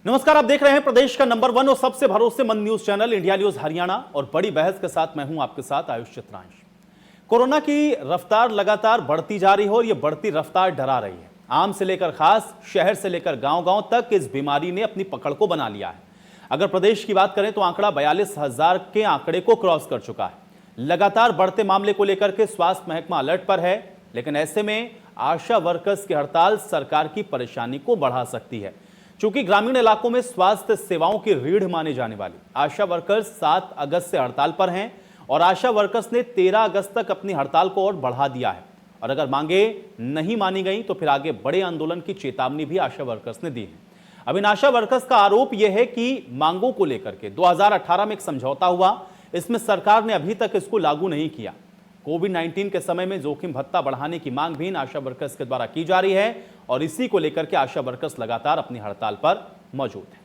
नमस्कार, आप देख रहे हैं प्रदेश का नंबर 1 और सबसे भरोसेमंद news channel India news Haryana और बड़ी बहस के साथ मैं हूं आपके साथ आयुष चित्रांश। कोरोना की रफ्तार लगातार बढ़ती जा रही है और यह बढ़ती रफ्तार डरा रही है। आम से लेकर खास, शहर से लेकर गांव-गांव तक इस बीमारी ने अपनी पकड़ को बना लिया है। अगर प्रदेश की बात करें तो आंकड़ा 42,000 के आंकड़े को क्रॉस कर चुका है। लगातार बढ़ते मामले को लेकर के स्वास्थ्य महकमा अलर्ट पर है, लेकिन ऐसे में आशा वर्कर्स की हड़ताल सरकार की परेशानी को बढ़ा सकती है। चूंकि ग्रामीण इलाकों में स्वास्थ्य सेवाओं की रीढ़ माने जाने वाली आशा वर्कर्स 7 अगस्त से हड़ताल पर हैं और आशा वर्कर्स ने 13 अगस्त तक अपनी हड़ताल को और बढ़ा दिया है और अगर मांगे नहीं मानी गई तो फिर आगे बड़े आंदोलन की चेतावनी भी आशा वर्कर्स ने दी है। अब इन आशा वर्कर्स का आरोप यह है कि मांगों को लेकर के 2018 में एक समझौता हुआ, इसमें सरकार ने अभी तक इसको लागू नहीं किया। कोविड-19 के समय में जोखिम भत्ता बढ़ाने की मांग भी इन आशा वर्कर्स के द्वारा की जा रही है और इसी को लेकर के आशा वर्कर्स लगातार अपनी हड़ताल पर मौजूद हैं।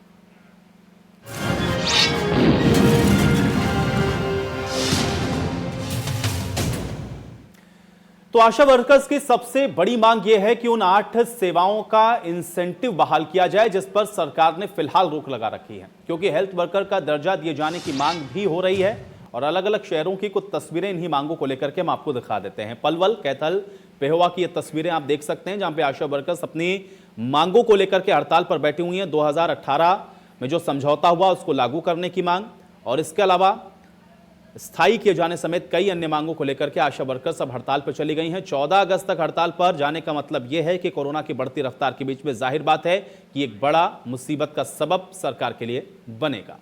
तो आशा वर्कर्स की सबसे बड़ी मांग यह है कि उन 8 सेवाओं का इंसेंटिव बहाल किया जाए जिस पर सरकार ने फिलहाल रोक लगा रखी है, क्योंकि हेल्थ वर्कर का दर्जा दिए जाने की मांग भी हो रही है और अलग अलग शहरों की कुछ तस्वीरें इन्हीं मांगों को लेकर के हम आपको दिखा देते हैं। पलवल, कैथल, पेहोवा की ये तस्वीरें आप देख सकते हैं जहां पे आशा वर्कर्स अपनी मांगों को लेकर के हड़ताल पर बैठी हुई हैं। 2018 में जो समझौता हुआ उसको लागू करने की मांग और इसके अलावा स्थायी किए जाने समेत कई अन्य मांगों को लेकर के आशा वर्कर्स अब हड़ताल पर चली गई हैं। 14 अगस्त तक हड़ताल पर जाने का मतलब यह है कि कोरोना की बढ़ती रफ्तार के बीच में जाहिर बात है कि एक बड़ा मुसीबत का सबब सरकार के लिए बनेगा।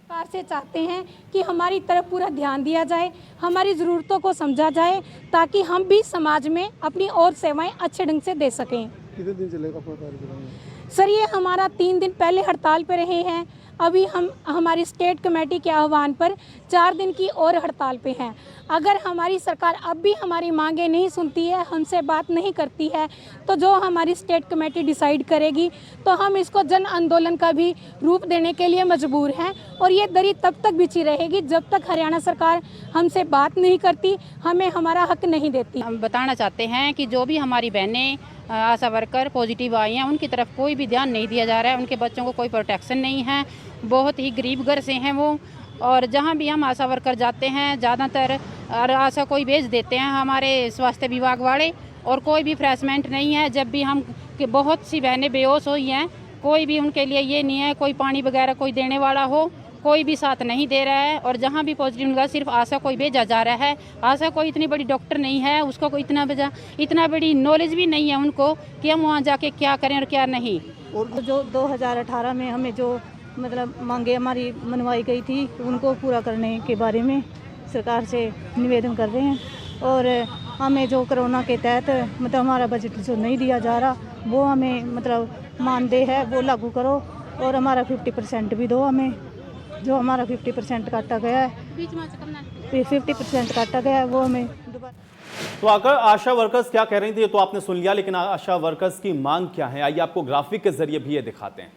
सरकार से चाहते हैं कि हमारी तरफ पूरा ध्यान दिया जाए, हमारी ज़रूरतों को समझा जाए ताकि हम भी समाज में अपनी और सेवाएं अच्छे ढंग से दे सकें। कितने दिन चलेगा आपका कार्यक्रम? सर, ये हमारा 3 दिन पहले हड़ताल पर रहे हैं। अभी हम हमारी स्टेट कमेटी के आह्वान पर 4 दिन की और हड़ताल पे हैं। अगर हमारी सरकार अब भी हमारी मांगें नहीं सुनती है, हमसे बात नहीं करती है, तो जो हमारी स्टेट कमेटी डिसाइड करेगी तो हम इसको जन आंदोलन का भी रूप देने के लिए मजबूर हैं और ये दरी तब तक बिछी रहेगी जब तक हरियाणा सरकार हमसे बात नहीं करती, हमें हमारा हक नहीं देती। हम बताना चाहते हैं कि जो भी हमारी बहनें आशा वर्कर पॉजिटिव आई हैं उनकी तरफ कोई भी ध्यान नहीं दिया जा रहा है। उनके बच्चों को कोई प्रोटेक्शन नहीं है, बहुत ही गरीब घर से हैं वो। और जहां भी हम आशा वर्कर जाते हैं ज़्यादातर आशा कोई भेज देते हैं हमारे स्वास्थ्य विभाग वाले और कोई भी फ्रेशमेंट नहीं है। जब भी हम बहुत सी बहनें बेहोश हुई हैं, कोई भी उनके लिए ये नहीं है कोई पानी वगैरह कोई देने वाला हो, कोई भी साथ नहीं दे रहा है। और जहाँ भी पॉजिटिव निकला सिर्फ आशा कोई भेजा जा रहा है। आशा कोई इतनी बड़ी डॉक्टर नहीं है, उसको कोई इतना बड़ी नॉलेज भी नहीं है उनको कि हम वहाँ जाके क्या करें और क्या नहीं। और जो 2018 में हमें जो मतलब मांगे हमारी मनवाई गई थी उनको पूरा करने के बारे में सरकार से निवेदन कर रहे हैं। और हमें जो कोरोना के तहत मतलब हमारा बजट जो नहीं दिया जा रहा वो हमें मतलब मानदेय है वो लागू करो और हमारा 50% भी दो हमें। जो हमारा 50% काटा गया है, 50% काटा गया है वो हमें दोबारा। तो आकर आशा वर्कर्स क्या कह रही थी ये तो आपने सुन लिया, लेकिन आशा वर्कर्स की मांग क्या है आइए आपको ग्राफिक के जरिए भी ये दिखाते हैं।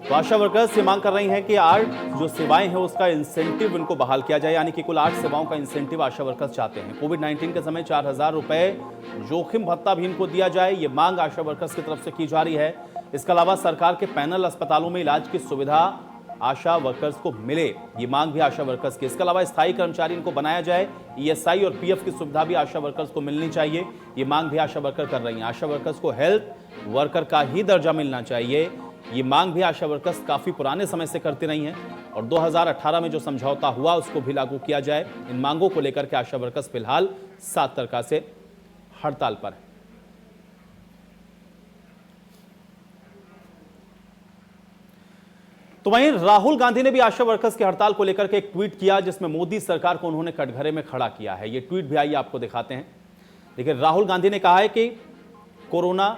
तो आशा वर्कर्स ये मांग कर रही हैं कि 8 जो सेवाएं हैं उसका इंसेंटिव इनको बहाल किया जाए, यानी कि कुल 8 सेवाओं का इंसेंटिव आशा वर्कर्स चाहते हैं। कोविड-19 के समय 4,000 रुपए जोखिम भत्ता भी इनको दिया जाए, ये मांग आशा वर्कर्स की तरफ से की जा रही है। इसके अलावा सरकार के पैनल अस्पतालों में इलाज की सुविधा आशा वर्कर्स को मिले, ये मांग भी आशा वर्कर्स की। इसके अलावा स्थायी कर्मचारी इनको बनाया जाए, ईएसआई और पीएफ की सुविधा भी आशा वर्कर्स को मिलनी चाहिए, ये मांग भी आशा वर्कर कर रही हैं। आशा वर्कर्स को हेल्थ वर्कर का ही दर्जा मिलना चाहिए, ये मांग भी आशा वर्कर्स काफी पुराने समय से करती रही हैं और 2018 में जो समझौता हुआ उसको भी लागू किया जाए। इन मांगों को लेकर के आशा वर्कर्स फिलहाल 7 तरह से हड़ताल पर है। तो वहीं राहुल गांधी ने भी आशा वर्कर्स की हड़ताल को लेकर के एक ट्वीट किया जिसमें मोदी सरकार को उन्होंने कटघरे में खड़ा किया है। ये ट्वीट भी आइए आपको दिखाते हैं। देखिए, राहुल गांधी ने कहा है कि कोरोना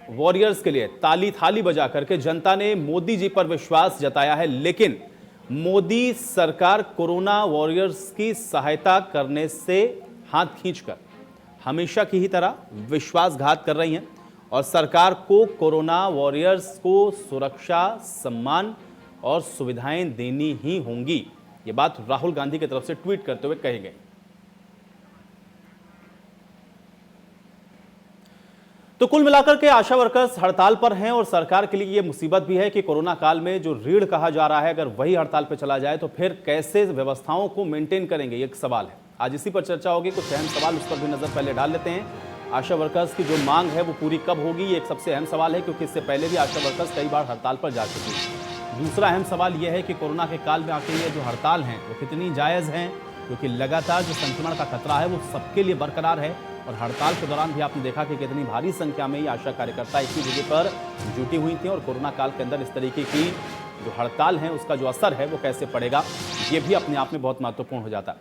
वॉरियर्स के लिए ताली थाली बजा करके जनता ने मोदी जी पर विश्वास जताया है, लेकिन मोदी सरकार कोरोना वॉरियर्स की सहायता करने से हाथ खींचकर हमेशा की ही तरह विश्वासघात कर रही हैं और सरकार को कोरोना वॉरियर्स को सुरक्षा, सम्मान और सुविधाएं देनी ही होंगी। ये बात राहुल गांधी की तरफ से ट्वीट करते हुए कही गई। तो कुल मिलाकर के आशा वर्कर्स हड़ताल पर हैं और सरकार के लिए ये मुसीबत भी है कि कोरोना काल में जो रीढ़ कहा जा रहा है, अगर वही हड़ताल पर चला जाए तो फिर कैसे व्यवस्थाओं को मेंटेन करेंगे, ये एक सवाल है। आज इसी पर चर्चा होगी। कुछ अहम सवाल उस पर भी नजर पहले डाल लेते हैं। आशा वर्कर्स की जो मांग है वो पूरी कब होगी, ये एक सबसे अहम सवाल है, क्योंकि इससे पहले भी आशा वर्कर्स कई बार हड़ताल पर जा चुकी है। दूसरा अहम सवाल यह है कि कोरोना के काल में आखिर ये जो हड़ताल हैं वो कितनी जायज़ हैं, क्योंकि लगातार जो संक्रमण का खतरा है वो सबके लिए बरकरार है। और हड़ताल के दौरान भी आपने देखा कि कितनी भारी संख्या में ये आशा कार्यकर्ता एक ही जगह पर जुटी हुई थी। और कोरोना काल के अंदर इस तरीके की जो हड़ताल है उसका जो असर है वो कैसे पड़ेगा, ये भी अपने आप में बहुत महत्वपूर्ण हो जाता है।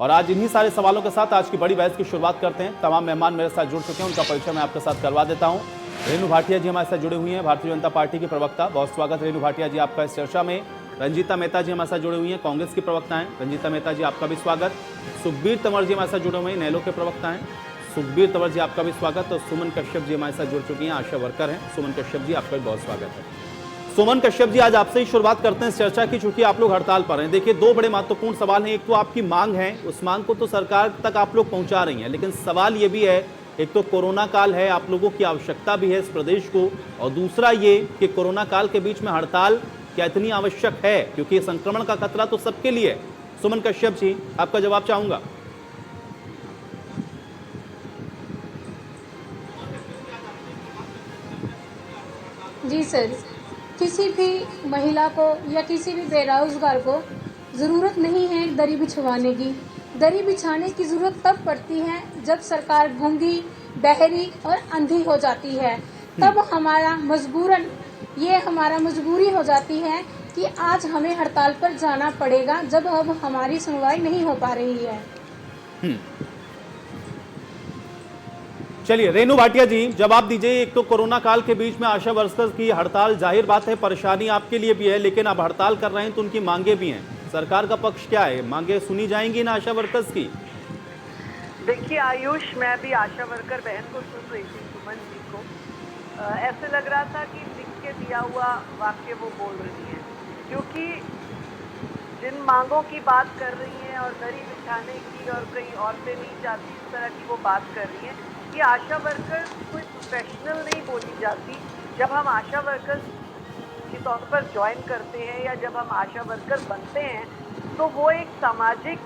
और आज इन्हीं सारे सवालों के साथ आज की बड़ी बहस की शुरुआत करते हैं। तमाम मेहमान मेरे साथ जुड़ चुके हैं, उनका परिचय मैं आपके साथ करवा देता हूं। रेणु भाटिया जी हमारे साथ जुड़े हुई हैं, भारतीय जनता पार्टी की प्रवक्ता। बहुत स्वागत रेणु भाटिया जी आपका इस चर्चा में। रंजीता मेहता जी हमारे साथ जुड़े हुई हैं, कांग्रेस की प्रवक्ता हैं। रंजीता मेहता जी आपका भी स्वागत। सुखबीर तंवर जी हमारे साथ जुड़े हुए हैं, नैलो के प्रवक्ता हैं। सुखबीर तंवर जी आपका भी स्वागत। और सुमन कश्यप जी हमारे साथ जुड़ चुकी हैं, आशा वर्कर हैं। सुमन कश्यप जी आपका भी बहुत स्वागत है। सुमन कश्यप जी, आज आपसे ही शुरुआत करते हैं इस चर्चा की, चूंकि आप लोग हड़ताल पर हैं। देखिए, दो बड़े महत्वपूर्ण सवाल हैं। एक तो आपकी मांग है, उस मांग को तो सरकार तक आप लोग पहुंचा रही हैं, लेकिन सवाल ये भी है, एक तो कोरोना काल है, आप लोगों की आवश्यकता भी है इस प्रदेश को, और दूसरा ये कि कोरोना काल के बीच में हड़ताल क्या इतनी आवश्यक है, क्योंकि संक्रमण का खतरा तो सबके लिए है। सुमन कश्यप जी, आपका जवाब चाहूंगा। जी सर, किसी भी महिला को या किसी भी बेरोजगार को ज़रूरत नहीं है दरी बिछवाने की। दरी बिछाने की ज़रूरत तब पड़ती है जब सरकार गूंगी, बहरी और अंधी हो जाती है। तब हमारा मजबूरी हो जाती है कि आज हमें हड़ताल पर जाना पड़ेगा, जब अब हमारी सुनवाई नहीं हो पा रही है। चलिए रेणु भाटिया जी, जवाब दीजिए। एक तो कोरोना काल के बीच में आशा वर्कर्स की हड़ताल, जाहिर बात है परेशानी आपके लिए भी है, लेकिन आप हड़ताल कर रहे हैं तो उनकी मांगे भी हैं। सरकार का पक्ष क्या है, मांगे सुनी जाएंगी ना आशा वर्कर्स की? देखिए आयुष, मैं भी आशा वर्कर बहन को सुन रही थी, सुमन जी को। ऐसे लग रहा था कि लिख के दिया हुआ वाक्य वो बोल रही है, क्योंकि जिन मांगों की बात कर रही हैं और दरी बिछाने की, और कई औरतें नहीं चाहती इस तरह की वो बात कर रही हैं, ये आशा वर्कर कोई प्रोफेशनल नहीं बोली जाती। जब हम आशा वर्कर्स के तौर पर ज्वाइन करते हैं या जब हम आशा वर्कर बनते हैं तो वो एक सामाजिक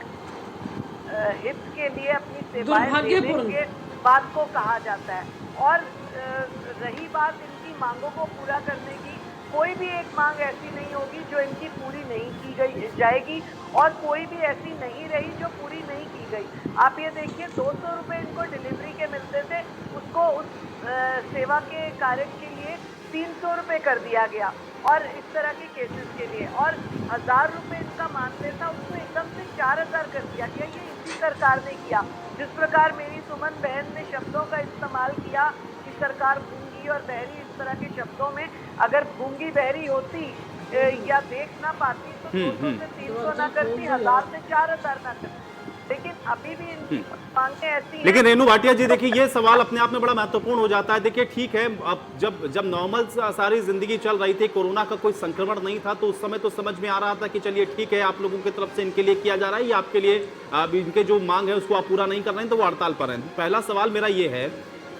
हित के लिए अपनी सेवाएं देने के बात को कहा जाता है। और रही बात इनकी मांगों को पूरा करने की, कोई भी एक मांग ऐसी नहीं होगी जो इनकी पूरी नहीं की जाएगी, और कोई भी ऐसी नहीं रही जो पूरी नहीं की गई। आप ये देखिए, 200 रुपये इनको डिलीवरी के मिलते थे, उसको उस सेवा के कार्य के लिए 300 रुपये कर दिया गया, और इस तरह के केसेस के लिए, और 1000 रुपये इनका मानदेय था, उसको एकदम से 4000 कर दिया गया। ये इसी सरकार ने किया। जिस प्रकार मेरी सुमन बहन ने शब्दों का इस्तेमाल किया कि सरकार गूंगी और बहरी, इस तरह के शब्दों में, अगर गूंगी बहरी होती या देख ना पाती तो 200 से 300 ना करती, 1000 से 4000 ना करती। लेकिन अभी भी इनकी मांगें ऐसी हैं। लेकिन रेणु भाटिया जी, देखिए ये सवाल अपने आप में बड़ा महत्वपूर्ण हो जाता है। देखिए ठीक है, अब जब नॉर्मल सारी जिंदगी चल रही थी, कोरोना का कोई संक्रमण नहीं था, तो उस समय तो समझ में आ रहा था कि चलिए ठीक है, आप लोगों की तरफ से इनके लिए किया जा रहा है, या आपके लिए इनके जो मांग है उसको आप पूरा नहीं कर रहे हैं तो वो हड़ताल पर हैं। पहला सवाल मेरा ये है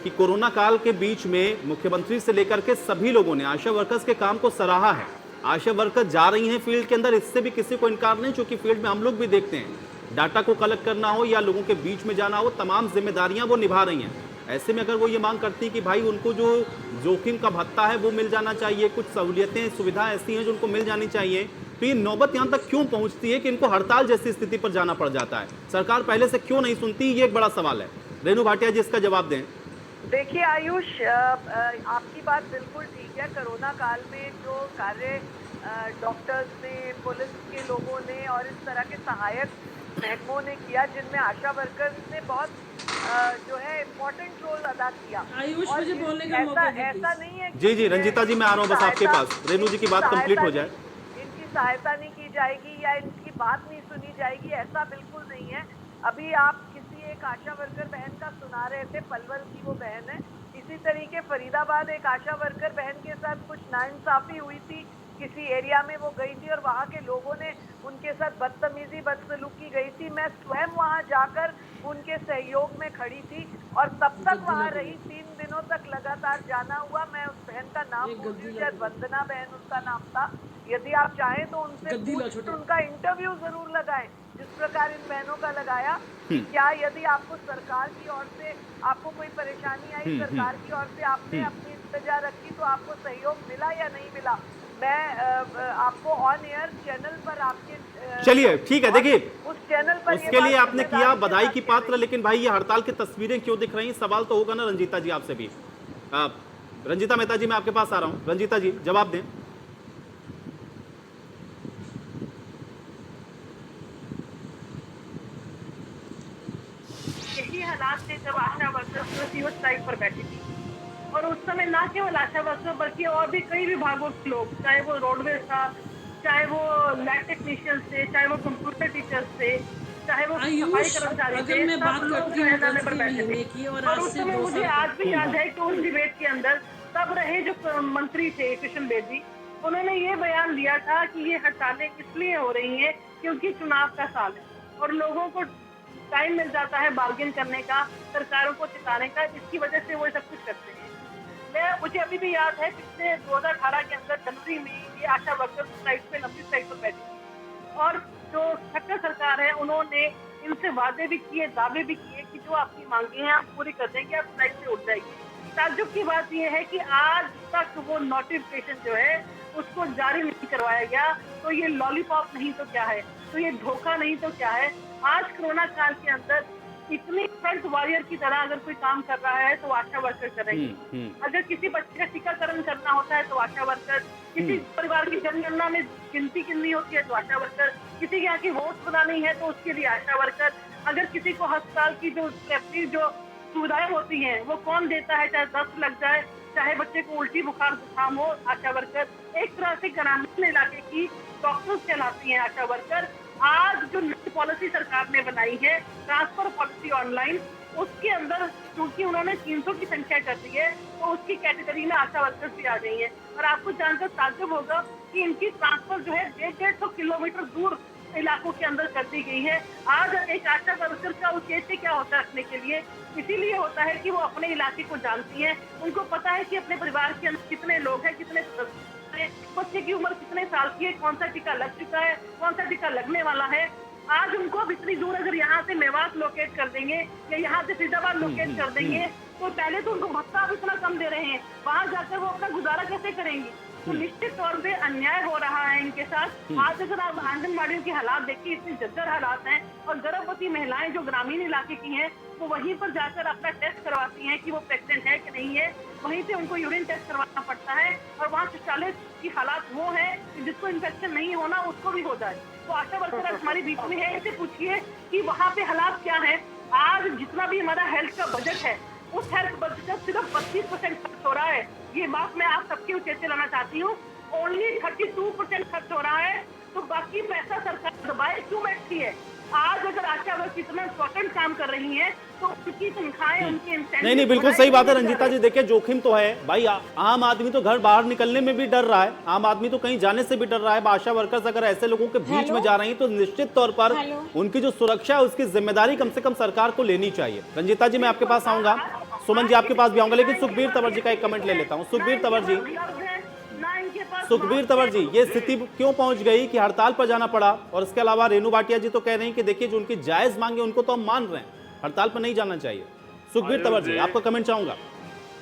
कि कोरोना काल के बीच में मुख्यमंत्री से लेकर के सभी लोगों ने आशा वर्कर्स के काम को सराहा है। आशा वर्कर जा रही हैं फील्ड के अंदर, इससे भी किसी को इनकार नहीं, क्योंकि फील्ड में हम लोग भी देखते हैं, डाटा को कलेक्ट करना हो या लोगों के बीच में जाना हो, तमाम जिम्मेदारियां वो निभा रही हैं। ऐसे में अगर वो ये मांग करती कि भाई उनको जो जोखिम का भत्ता है वो मिल जाना चाहिए, कुछ सहूलियतें सुविधा ऐसी हैं जो उनको मिल जानी चाहिए, तो ये नौबत यहाँ तक क्यों पहुँचती है कि इनको हड़ताल जैसी स्थिति पर जाना पड़ जाता है? सरकार पहले से क्यों नहीं सुनती, ये एक बड़ा सवाल है। रेणु भाटिया जी, इसका जवाब दें। देखिए आयुष, आपकी बात बिल्कुल ठीक है। कोरोना काल में जो कार्य डॉक्टर्स ने, पुलिस के लोगों ने और इस तरह के सहायक महकमों ने किया, जिनमें आशा वर्कर्स ने बहुत जो है इम्पोर्टेंट रोल अदा किया। आयुष, मुझे बोलने का मौका दीजिए। ऐसा नहीं है जी रंजीता जी, मैं आ रहा हूँ बस आपके पास। रेणु जी की बात कंप्लीट हो जाए। इनकी सहायता नहीं की जाएगी या इनकी बात नहीं सुनी जाएगी, ऐसा बिल्कुल नहीं है। अभी आप किसी एक आशा वर्कर बहन का सुना रहे थे, पलवल की वो बहन है। इसी तरीके फरीदाबाद एक आशा वर्कर बहन के साथ कुछ नाइंसाफी हुई थी, किसी एरिया में वो गई थी और वहाँ के लोगों ने उनके साथ बदतमीजी बदसलूकी गई थी। मैं स्वयं वहाँ जाकर उनके सहयोग में खड़ी थी और तब तक वहाँ रही, 3 दिनों तक लगातार जाना हुआ। मैं उस बहन का नाम भूल रही हूँ, शायद वंदना बहन उनका नाम था। यदि आप चाहें तो उनसे पूछ उनका इंटरव्यू जरूर लगाएं, जिस प्रकार इन बहनों का लगाया कि क्या यदि आपको सरकार की ओर से आपको कोई परेशानी आई, सरकार की ओर से आपने अपनी इंतजार रखी तो आपको सहयोग मिला या नहीं मिला। मैं आपको ऑन एयर चैनल पर आपके चलिए ठीक है, देखिए उस चैनल पर उसके लिए आपने किया बधाई की पात्र, लेकिन भाई ये हड़ताल की तस्वीरें क्यों दिख रही हैं, सवाल तो होगा ना रंजीता जी आपसे भी। रंजीता मेहता जी मैं आपके पास आ रहा हूं, रंजीता जी जवाब दें। यही हालात थे जब आशा वर्कर्स सीओ स्ट्राइक पर बैठी थी और उस समय ना केवल आशा वर्कर बल्कि और भी कई विभागों के लोग, चाहे वो रोडवेज था, चाहे वो लैब टेक्नीशियंस थे, चाहे वो कंप्यूटर टीचर्स थे, चाहे वो सफाई कर्मचारी थे, सब लोग धरने पर बैठे थे। और उस समय मुझे आज भी याद है कि उस डिबेट के अंदर तब रहे जो मंत्री थे कृष्ण बेदी, उन्होंने ये बयान दिया था कि ये हड़तालें इसलिए हो रही हैं क्योंकि चुनाव का साल है और लोगों को टाइम मिल जाता है बार्गेन करने का, सरकारों को चिताने का, इसकी वजह से वो सब कुछ करते हैं। मुझे अभी भी याद है पिछले 2018 के अंदर जनवरी में ये आशा वर्कर्स स्ट्राइक पे लंबी स्ट्राइक पर बैठी थी और जो खट्टर सरकार है उन्होंने इनसे वादे भी किए, दावे भी किए कि जो आपकी मांगे हैं आप पूरी कर देंगे, आप स्ट्राइक से उठ जाएगी। ताज्जुब की बात यह है कि आज तक वो नोटिफिकेशन जो है उसको जारी नहीं करवाया गया। तो ये लॉलीपॉप नहीं तो क्या है, तो ये धोखा नहीं तो क्या है। आज कोरोना काल के अंदर इतनी फ्रंट वॉरियर की तरह अगर कोई काम कर रहा है तो आशा वर्कर करेंगे। अगर किसी बच्चे का टीकाकरण करना होता है तो आशा वर्कर, किसी परिवार की जनगणना में गिनती गिननी होती है तो आशा वर्कर, किसी के यहाँ की वोट बनानी है तो उसके लिए आशा वर्कर, अगर किसी को अस्पताल की जो सुविधाएं होती हैं वो कौन देता है, चाहे दस्त लग जाए, चाहे बच्चे को उल्टी बुखार जुकाम हो, आशा वर्कर। एक तरह से ग्रामीण इलाके की डॉक्टर्स कहलाती हैं आशा वर्कर। आज जो नई पॉलिसी सरकार ने बनाई है ट्रांसफर पॉलिसी ऑनलाइन, उसके अंदर क्योंकि उन्होंने 300 की संख्या कर दी है तो उसकी कैटेगरी में आशा वर्कर्स भी आ गई है। और आपको जानकर ताज्जुब होगा कि इनकी ट्रांसफर जो है 150 किलोमीटर दूर इलाकों के अंदर कर दी गई है। आज एक आशा वर्कर का उद्देश्य क्या होता है रखने के लिए, इसीलिए होता है कि वो अपने इलाके को जानती है, उनको पता है कि अपने परिवार के अंदर कितने लोग हैं, कितने बच्चे की उम्र कितने साल की है, कौन सा टीका लग चुका है, कौन सा टीका लगने वाला है। आज उनको अब इतनी दूर अगर यहाँ से मेवात लोकेट कर देंगे या यहाँ से फरीदाबाद लोकेट कर देंगे तो पहले तो उनको भत्ता अब इतना कम दे रहे हैं, वहाँ जाकर वो अपना गुजारा कैसे करेंगे। तो निश्चित तौर पे अन्याय हो रहा है इनके साथ। आज अगर आप आंगनबाड़ियों के हालात देखिए, इतनी जर्जर हालात हैं और गर्भवती महिलाएं जो ग्रामीण इलाके की हैं वो वहीं पर जाकर अपना टेस्ट करवाती हैं कि वो प्रेग्नेंट है कि नहीं है, वहीं से उनको यूरिन टेस्ट करवाना पड़ता है और वहाँ शौचालय की हालात वो है कि जिसको इन्फेक्शन नहीं होना उसको भी हो जाए। तो आशा वर्कर हमारी बीच में है, इसे पूछिए कि वहाँ पे हालात क्या है। आज जितना भी हमारा हेल्थ का बजट है उस हेल्थ बजट का सिर्फ 25% खर्च हो रहा है। ये बात मैं आप सबके उचेते लाना चाहती हूँ। ओनली 32% खर्च हो रहा है, तो बाकी पैसा सरकार दबाए क्यों बैठती है। आज अगर आशा वर्कर इतना इम्पोर्टेंट काम कर रही है तो उनकी तनख्वाहें, उनके इंसेंटिव नहीं बिल्कुल सही बात है रंजीता जी। देखिए जोखिम तो है भाई, आम आदमी तो घर बाहर निकलने में भी डर रहा है, आम आदमी तो कहीं जाने से भी डर रहा है। आशा वर्कर्स अगर ऐसे लोगों के बीच में जा रही हैं तो निश्चित तौर पर उनकी जो सुरक्षा है उसकी जिम्मेदारी कम से कम सरकार को लेनी चाहिए। रंजीता जी मैं आपके पास आऊंगा, सुमन जी आपके पास भी आऊंगा, लेकिन सुखबीर तंवर जी का एक कमेंट ले लेता हूँ। सुखबीर तंवर जी ये स्थिति क्यों पहुंच गई कि हड़ताल पर जाना पड़ा? और इसके अलावा रेणु भाटिया जी तो कह रही हैं कि देखिए जो उनकी जायज मांगे उनको तो हम मान रहे हैं, हड़ताल पर नहीं जाना चाहिए। सुखबीर तंवर जी आपका कमेंट चाहूंगा।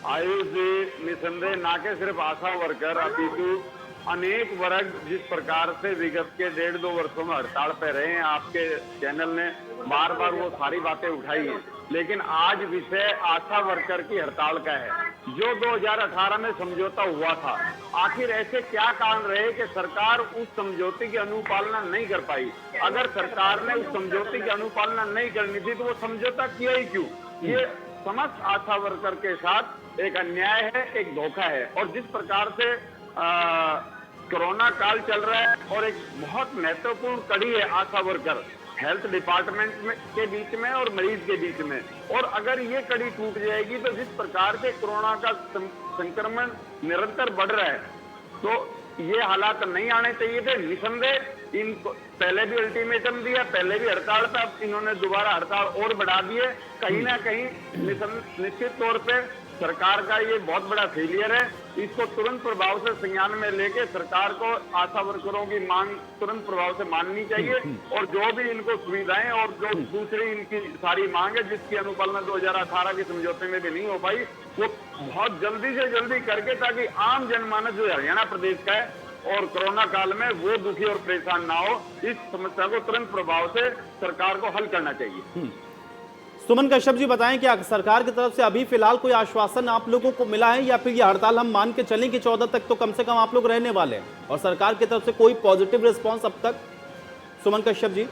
आयुष जी निसंदेह ना के सिर्फ आशा वर्कर अपितु अनेक वर्ग जिस प्रकार से विगत के 1.5-2 वर्षों में हड़ताल पे रहे हैं, आपके चैनल ने बार बार वो सारी बातें उठाई हैं, लेकिन आज विषय आशा वर्कर की हड़ताल का है जो 2018 में समझौता हुआ था। आखिर ऐसे क्या कारण रहे कि सरकार उस समझौते की अनुपालना नहीं कर पाई? अगर सरकार ने उस समझौते की अनुपालना नहीं करनी थी तो वो समझौता किया ही क्यों? ये समस्त आशा वर्कर के साथ एक अन्याय है, एक धोखा है। और जिस प्रकार से कोरोना काल चल रहा है और एक बहुत महत्वपूर्ण कड़ी है आशा वर्कर हेल्थ डिपार्टमेंट में के बीच में और मरीज के बीच में, और अगर ये कड़ी टूट जाएगी तो जिस प्रकार से कोरोना का संक्रमण निरंतर बढ़ रहा है तो ये हालात नहीं आने चाहिए थे। निसंदेह इनको पहले भी अल्टीमेटम दिया, पहले भी हड़ताल था, अब इन्होंने दोबारा हड़ताल और बढ़ा दिए। कहीं ना कहीं निश्चित तौर पे सरकार का ये बहुत बड़ा फेलियर है। इसको तुरंत प्रभाव से संज्ञान में लेके सरकार को आशा वर्करों की मांग तुरंत प्रभाव से माननी चाहिए और जो भी इनको सुविधाएं और जो दूसरी इनकी सारी मांग है जिसकी अनुपालना 2018 के समझौते में भी नहीं हो पाई, वो बहुत जल्दी से जल्दी करके, ताकि आम जनमानस जो हरियाणा प्रदेश का है और कोरोना काल में वो दुखी और परेशान ना हो। इस समस्या को तुरंत प्रभाव से सरकार को हल करना चाहिए। सुमन कश्यप जी बताएं कि सरकार की तरफ से अभी फिलहाल कोई आश्वासन आप लोगों को मिला है, या फिर ये हड़ताल हम मान के चलें कि 14 तक तो कम से कम आप लोग रहने वाले हैं, और सरकार की तरफ से कोई पॉजिटिव रिस्पांस अब तक? सुमन कश्यप जी।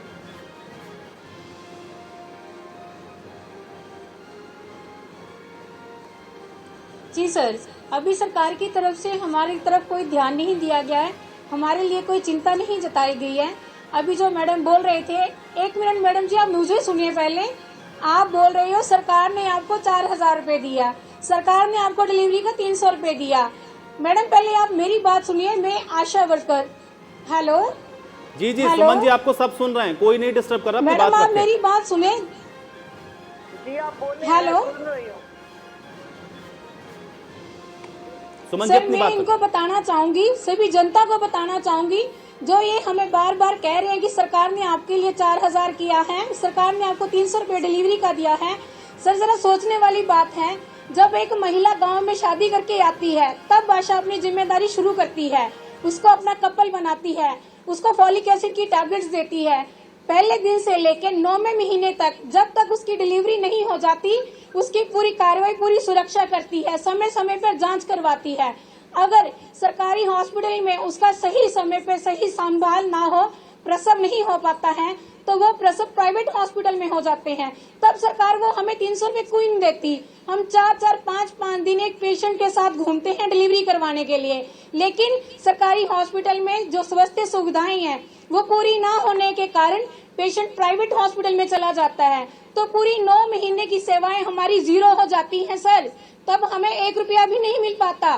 जी सर, अभी सरकार की तरफ से हमारी तरफ कोई ध्यान नहीं दिया गया है, हमारे लिए कोई चिंता नहीं जताई गई है। अभी जो मैडम बोल रहे थे, एक मिनट मैडम जी आप मुझे सुनिए पहले। आप बोल रहे हो सरकार ने आपको 4000 रुपए दिया, सरकार ने आपको डिलीवरी का 300 रुपए दिया। मैडम पहले आप मेरी बात सुनिए, मैं आशा वर्कर। हेलो जी जी सुमन जी आपको सब सुन रहे हैं, कोई नहीं डिस्टर्ब कर रहा। मैडम आप मेरी बात सुने। जी आप बोले। हेलो सुमन सर, मैं इनको बताना चाहूंगी, सभी जनता को बताना चाहूंगी, जो ये हमें बार बार कह रहे हैं कि सरकार ने आपके लिए 4000 किया है, सरकार ने आपको 300 रुपए डिलीवरी का दिया है। सर जरा सोचने वाली बात है, जब एक महिला गांव में शादी करके आती है तब आशा अपनी जिम्मेदारी शुरू करती है, उसको अपना कपल बनाती है, उसको फॉलिक एसिड की टैबलेट्स देती है। पहले दिन से लेकर 9वें महीने तक, जब तक उसकी डिलीवरी नहीं हो जाती, उसकी पूरी कार्रवाई, पूरी सुरक्षा करती है, समय समय पर जांच करवाती है। अगर सरकारी हॉस्पिटल में उसका सही समय पे सही संभाल ना हो, प्रसव नहीं हो पाता है, तो वो प्रसव प्राइवेट हॉस्पिटल में हो जाते हैं। तब सरकार वो हमें 300 रुपए क्यों नहीं देती? हम 4-4, 5-5 दिन एक पेशेंट के साथ घूमते हैं डिलीवरी करवाने के लिए, लेकिन सरकारी हॉस्पिटल में जो स्वास्थ्य सुविधाएं हैं वो पूरी ना होने के कारण पेशेंट प्राइवेट हॉस्पिटल में चला जाता है, तो पूरी 9 महीने की सेवाएं हमारी 0 हो जाती हैं सर। तब हमें 1 रुपया भी नहीं मिल पाता।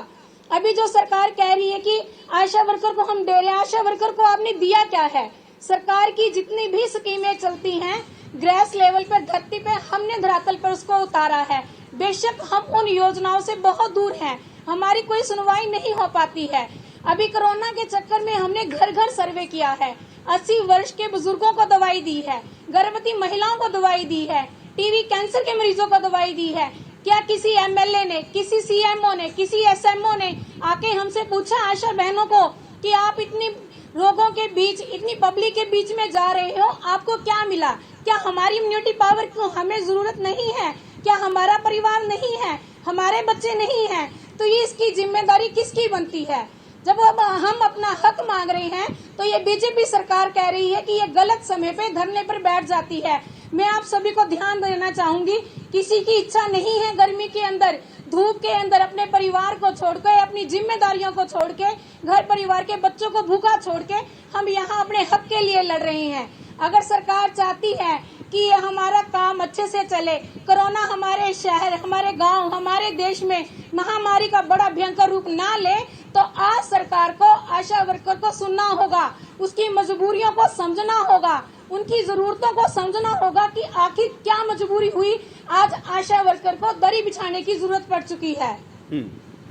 अभी जो सरकार कह रही है कि आशा वर्कर को हम दे रहे हैं, आशा वर्कर को आपने दिया क्या है? सरकार की जितनी भी स्कीमें चलती हैं ग्रास लेवल पर, धरती पे, हमने धरातल पर उसको उतारा है। बेशक हम उन योजनाओं से बहुत दूर हैं, हमारी कोई सुनवाई नहीं हो पाती है। अभी कोरोना के चक्कर में हमने घर घर सर्वे किया है, 80 वर्ष के बुजुर्गों को दवाई दी है, गर्भवती महिलाओं को दवाई दी है, टीबी कैंसर के मरीजों को दवाई दी है। क्या किसी एमएलए ने, किसी सीएमओ ने, किसी एसएमओ ने आके हमसे पूछा आशा बहनों को कि आप इतनी लोगों के बीच, इतनी पब्लिक के बीच में जा रहे हो, आपको क्या मिला? क्या हमारी इम्यूनिटी पावर को हमें जरूरत नहीं है? क्या हमारा परिवार नहीं है, हमारे बच्चे नहीं हैं? तो ये इसकी जिम्मेदारी किसकी बनती है? जब अब हम अपना हक मांग रहे हैं तो ये बीजेपी सरकार कह रही है कि ये गलत समय पे धरने पर बैठ जाती है। मैं आप सभी को ध्यान देना चाहूंगी, किसी की इच्छा नहीं है गर्मी के अंदर, धूप के अंदर अपने परिवार को छोड़ के, अपनी जिम्मेदारियों को छोड़ के, घर परिवार के बच्चों को भूखा छोड़ के हम यहाँ अपने हक के लिए लड़ रहे हैं। अगर सरकार चाहती है कि ये हमारा काम अच्छे से चले, कोरोना हमारे शहर, हमारे गांव, हमारे देश में महामारी का बड़ा भयंकर रूप ना ले, तो आज सरकार को, आशा वर्कर को सुनना होगा, उसकी मजबूरियों को समझना होगा, उनकी जरूरतों को समझना होगा कि आखिर क्या मजबूरी हुई आज आशा वर्कर को दरी बिछाने की जरूरत पड़ चुकी है।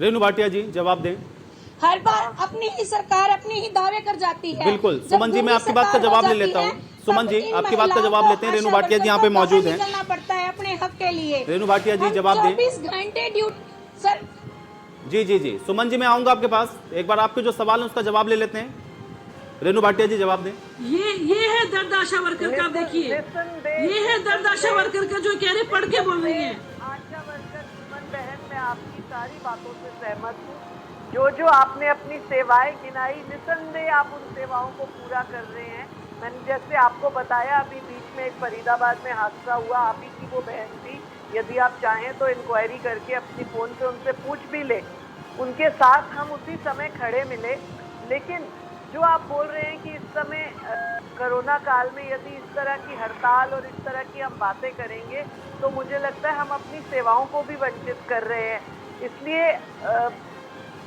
रेणु भाटिया जी जवाब दें। हर बार अपनी ही सरकार अपनी ही दावे कर जाती है। बिल्कुल सुमन जी, मैं आपकी बात का जवाब ले लेता हूँ। सुमन जी आपकी बात का जवाब लेते हैं। रेणु भाटिया जी यहाँ पे मौजूद हैं। निकलना पड़ता है अपने हक के लिए। रेणु भाटिया जी जवाब दें। 24 घंटे ड्यूटी सर। जी जी जी सुमन जी मैं आऊंगा आपके पास, एक बार आपके जो सवाल है उसका जवाब ले लेते हैं। रेणु भाटिया जी जवाब दें। ये है दर्द आशा वर्कर का, देखिए ये है दर्द आशा वर्कर का जो कह रहे पढ़ के बोल रही है। आशा वर्कर सुमन बहन, मैं आपकी सारी बातों से सहमत हूँ। जो आपने अपनी सेवाएं गिनाई, निसंदेह आप उन सेवाओं को पूरा कर रहे हैं। मैंने जैसे आपको बताया, अभी बीच में एक फरीदाबाद में हादसा हुआ, आप ही की वो बहन थी। यदि आप चाहें तो इंक्वायरी करके अपनी फ़ोन से उनसे पूछ भी ले, उनके साथ हम उसी समय खड़े मिले। लेकिन जो आप बोल रहे हैं कि इस समय कोरोना काल में यदि इस तरह की हड़ताल और इस तरह की हम बातें करेंगे तो मुझे लगता है हम अपनी सेवाओं को भी वंचित कर रहे हैं। इसलिए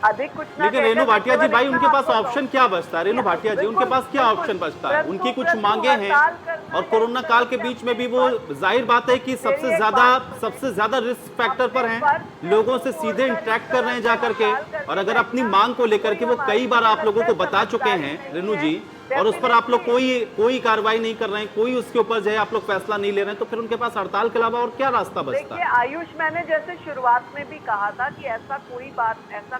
अधिक कुछ ना लेकिन कहकर रेणु भाटिया जी केवल भाई इतना उनके पास आपको ऑप्शन क्या बचता है? रेणु भाटिया जी उनके पास क्या ऑप्शन बचता है? उनकी कुछ मांगे हैं और कोरोना काल के बीच में भी वो जाहिर बात है कि सबसे ज्यादा रिस्क फैक्टर पर हैं, लोगों से सीधे इंटरेक्ट कर रहे हैं जाकर के, और अगर अपनी मांग को लेकर के वो कई बार आप लोगों को बता चुके हैं रेणु जी, और उस पर आप लोग कोई कार्रवाई नहीं कर रहे हैं, कोई उसके ऊपर जो है आप लोग फैसला नहीं ले रहे हैं, तो फिर उनके पास हड़ताल के अलावा और क्या रास्ता बचता देखिए है? आयुष, मैंने जैसे शुरुआत में भी कहा था कि ऐसा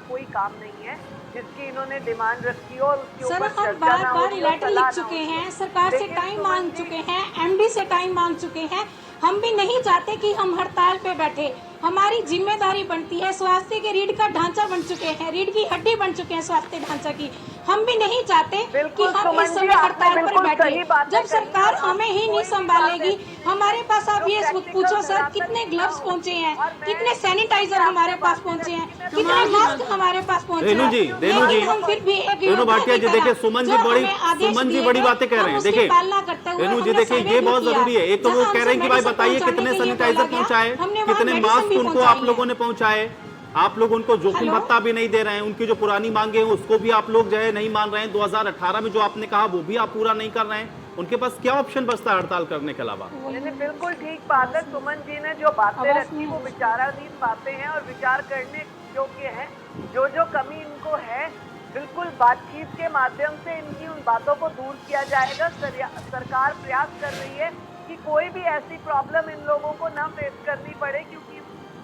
कोई काम नहीं है जिसकी इन्होंने डिमांड रखी हो और उसके सर, ऊपर हम चर्चा बार ना बार हो, लेटर सलाह लिख ना चुके हो। हैं, सरकार से लेकिन टाइम सुमन मांग जी, चुके हैं, एमडी से टाइम मांग चुके हैं। हम भी नहीं चाहते कि हम हड़ताल पे बैठे, हमारी जिम्मेदारी बनती है। स्वास्थ्य के रीढ़ का ढांचा बन चुके हैं, रीढ़ की हड्डी बन चुके हैं स्वास्थ्य ढांचा की। हम भी नहीं चाहते कि बिल्कुल हम सुमन इस जी, समय आपने हड़ताल पर बिल्कुल बैठे। सही बातें जब कही सरकार हैं, हमें ही नहीं कोई भी संभालेगी, बात ऐसी हमारे पास आप जो ये practical पूछो सर, जरा सा कितने लिखा ग्लव्स हो। पहुंचे हैं, और मैं कितने सैनिटाइजर हमारे पास पहुंचे हैं, कितने मास्क हमारे पास पहुंचे रेणु हैं। जी, लेकिन हम फिर भी एक रेणु भाटिया जी, योद्धा की देखिए तरह सुमन जो जी हमें आदेश बड़ी दिए बातें कह हैं, रहे हैं। हम उसकी देखिए पालना करते हुए रेणु जी, हमने देखिए ये सर्वे भी बहुत किया। जरूरी है। एक तो वो जहाँ कह रहे हैं कि हमसे भाई मेडिसिन बताइए पहुंचाने कितने के लिए सैनिटाइजर बोला गया, पहुंचाए, हमने वहाँ कितने मेडिसिन मास्क भी उनको पहुंचाई आप लोगों ने पहुंचाए। आप लोग उनको जोखिम हेलो? भत्ता भी नहीं दे रहे हैं, उनकी जो पुरानी मांगे हैं उसको भी आप लोग जो है नहीं मान रहे हैं। 2018 में जो आपने कहा वो भी आप पूरा नहीं कर रहे हैं। उनके पास क्या ऑप्शन बचता है हड़ताल करने के अलावा? बिल्कुल ठीक बात है। सुमन जी ने जो बातें रखी वो विचाराधीन बातें हैं और विचार करने योग्य हैं। जो कमी इनको है, बिल्कुल बातचीत के माध्यम से इनकी उन बातों को दूर किया जाएगा। सरकार प्रयास कर रही है कि कोई भी ऐसी प्रॉब्लम इन लोगों को ना फेस करनी पड़े, क्योंकि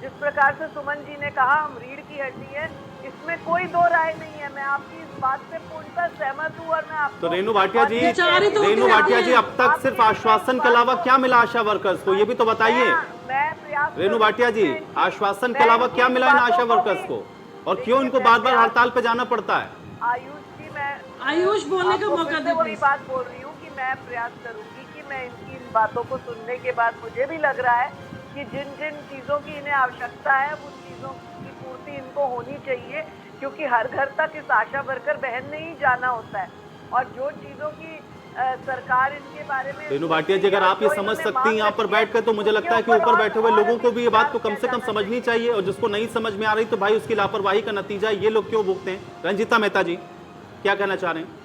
जिस प्रकार से सुमन जी ने कहा हम रीढ़ की हड्डी है, इसमें कोई दो राय नहीं है। मैं आपकी इस बात से पूर्णतः सहमत हूँ। और मैं आपको तो रेणु भाटिया जी, तो अब तक सिर्फ आश्वासन के अलावा क्या मिला आशा वर्कर्स को, ये भी तो बताइए। मैं प्रयास रेणु भाटिया जी, आश्वासन के अलावा क्या मिला इन आशा वर्कर्स को, और क्यों इनको बार बार हड़ताल पे जाना पड़ता है? आयुष जी, मैं आयुष बोलने का आपको मौका फिर से दे वही बात बोल रही हूँ कि मैं प्रयास करूंगी कि मैं इनकी इन बातों को सुनने के बाद मुझे भी लग रहा है कि जिन जिन चीज़ों की इन्हें आवश्यकता है उन चीज़ों की पूर्ति इनको होनी चाहिए, क्योंकि हर घर तक इस आशा वर्कर बहन ने ही जाना होता है। और जो चीज़ों की सरकार इनके बारे में, रेणु भाटिया जी, अगर आप ये समझ सकती हैं यहाँ पर बैठकर, तो मुझे लगता है कि ऊपर बैठे हुए लोगों को भी ये बात तो कम से कम समझनी चाहिए, और जिसको नहीं समझ में आ रही तो भाई उसकी लापरवाही का नतीजा ये लोग क्यों भुगते हैं। रंजीता मेहता जी, क्या कहना चाह रहे हैं?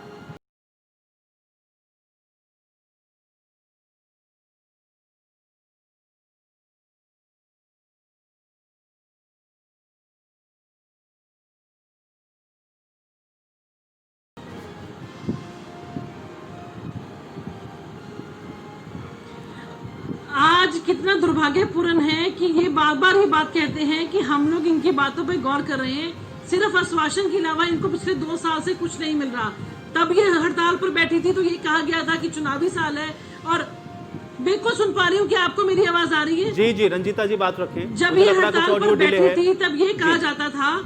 आज कितना दुर्भाग्यपूर्ण है कि ये बार बार ये बात कहते हैं कि हम लोग इनकी बातों पे गौर कर रहे हैं, सिर्फ आश्वासन के अलावा इनको पिछले 2 साल से कुछ नहीं मिल रहा। तब ये हड़ताल पर बैठी थी तो ये कहा गया था कि चुनावी साल है, और बिल्कुल सुन पा रही हूँ कि आपको मेरी आवाज आ रही है? जी जी, रंजीता जी बात रखें। जब ये हड़ताल पर बैठी थी तब ये कहा जाता था,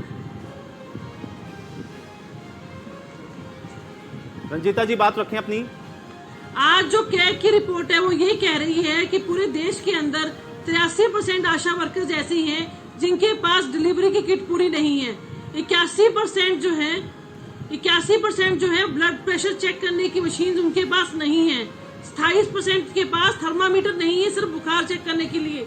रंजीता जी बात रखें अपनी। आज जो कैग की रिपोर्ट है वो ये कह रही है कि पूरे देश के अंदर 83% आशा वर्कर्स ऐसी हैं जिनके पास डिलीवरी की किट पूरी नहीं है। 81% जो है ब्लड प्रेशर चेक करने की मशीन उनके पास नहीं है। 27% के पास थर्मामीटर नहीं है सिर्फ बुखार चेक करने के लिए।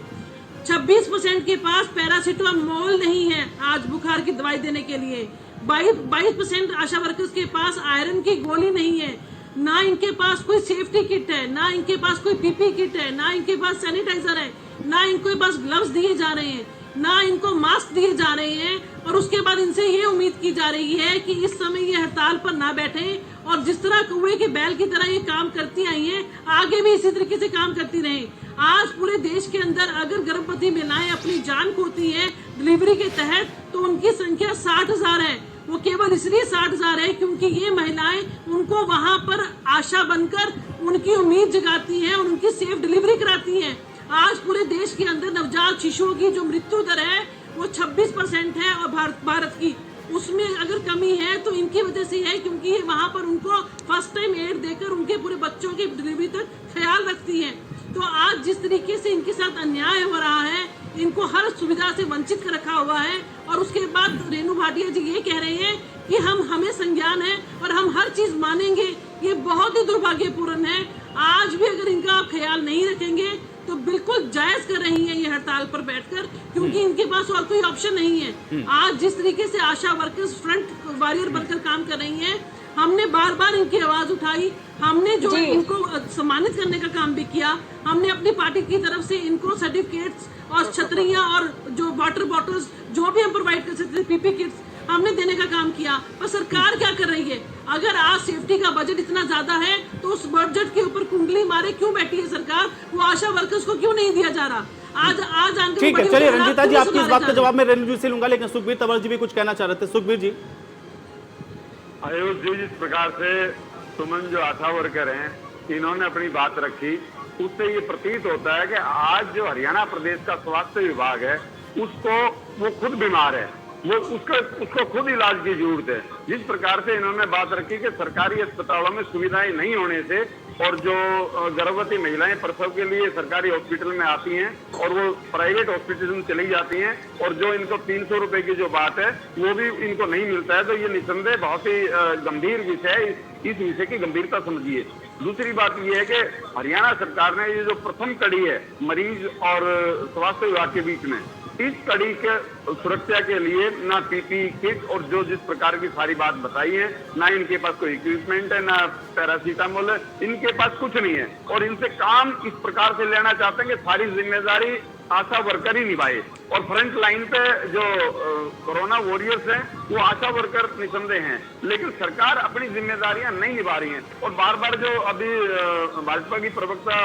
26% के पास पैरासीटामोल नहीं है आज बुखार की दवाई देने के लिए। 22% आशा वर्कर्स के पास आयरन की गोली नहीं है। ना इनके पास कोई सेफ्टी किट है, ना इनके पास कोई पीपी किट है, ना इनके पास सैनिटाइजर है, ना इनके पास ग्लव्स दिए जा रहे हैं, ना इनको मास्क दिए जा रहे हैं। और उसके बाद इनसे ये उम्मीद की जा रही है कि इस समय ये हड़ताल पर ना बैठे, और जिस तरह कौवे के बैल की तरह ये काम करती आई हैं आगे भी इसी तरीके से काम करती रहें। आज पूरे देश के अंदर अगर गर्भवती महिलाएं अपनी जान खोती हैं डिलीवरी के तहत तो उनकी संख्या 60,000 है। वो केवल इसलिए 60,000 है क्योंकि ये महिलाएं उनको वहां पर आशा बनकर उनकी उम्मीद जगाती हैं और उनकी सेफ डिलीवरी कराती हैं। आज पूरे देश के अंदर नवजात शिशुओं की जो मृत्यु दर है वो 26% है, और भारत की उसमें अगर कमी है तो इनकी वजह से है, क्योंकि ये वहां पर उनको फर्स्ट टाइम एड देकर उनके पूरे बच्चों की डिलीवरी तक ख्याल रखती हैं। तो आज जिस तरीके से इनके साथ अन्याय हो रहा है, इनको हर सुविधा से वंचित कर रखा हुआ है, और उसके बाद रेणु भाटिया जी ये कह रहे हैं कि हमें संज्ञान है और हम हर चीज मानेंगे, ये बहुत ही दुर्भाग्यपूर्ण है। आज भी अगर इनका आप ख्याल नहीं रखेंगे तो बिल्कुल जायज कर रही है ये हड़ताल पर बैठकर, क्योंकि इनके पास और कोई ऑप्शन नहीं है। आज जिस तरीके से आशा वर्कर्स फ्रंट वॉरियर बनकर काम कर रही हैं, हमने बार बार इनकी आवाज उठाई, हमने जो इनको सम्मानित करने का काम भी किया, हमने अपनी पार्टी की तरफ से इनको सर्टिफिकेट्स और छतरियां और जो वाटर बॉटल्स जो भी हम प्रोवाइड कर सकते थे, पीपी किट्स हमने देने का काम किया। पर सरकार क्या कर रही है? अगर आज सेफ्टी का बजट इतना ज्यादा है तो उस बजट के ऊपर कुंडली मारे क्यों बैठी है सरकार? वो आशा वर्कर्स को क्यों नहीं दिया जा रहा? आज आंदोलन ठीक है, चलिए रंजीता जी, आपकी इस बात का जवाब मैं रेणु जी से लूंगा, लेकिन सुखबीर तंवर जी भी कुछ कहना चाह रहे थे। सुखबीर जी। आयुष जी, जिस प्रकार से सुमन जो आशा वर्कर हैं, इन्होंने अपनी बात रखी, उससे ये प्रतीत होता है कि आज जो हरियाणा प्रदेश का स्वास्थ्य विभाग है, वो खुद बीमार है, वो उसको खुद इलाज की जरूरत है। जिस प्रकार से इन्होंने बात रखी कि सरकारी अस्पतालों में सुविधाएं नहीं होने से और जो गर्भवती महिलाएं प्रसव के लिए सरकारी हॉस्पिटल में आती हैं और वो प्राइवेट हॉस्पिटल में चली जाती हैं, और जो इनको 300 रुपए की जो बात है वो भी इनको नहीं मिलता है, तो ये निसंदेह बहुत ही गंभीर विषय है। इस विषय की गंभीरता समझिए। दूसरी बात यह है कि हरियाणा सरकार ने ये जो प्रथम कड़ी है मरीज और स्वास्थ्य विभाग के बीच में, इस कड़ी के सुरक्षा के लिए ना पीपीई किट और जो जिस प्रकार की सारी बात बताई है, ना इनके पास कोई इक्विपमेंट है, ना पैरासीटामोल है, इनके पास कुछ नहीं है, और इनसे काम इस प्रकार से लेना चाहते हैं कि सारी जिम्मेदारी आशा वर्कर ही निभाए। और फ्रंट लाइन पे जो कोरोना वॉरियर्स हैं वो आशा वर्कर निसंदेह हैं, लेकिन सरकार अपनी जिम्मेदारियां नहीं निभा रही है। और बार बार जो अभी भाजपा की प्रवक्ता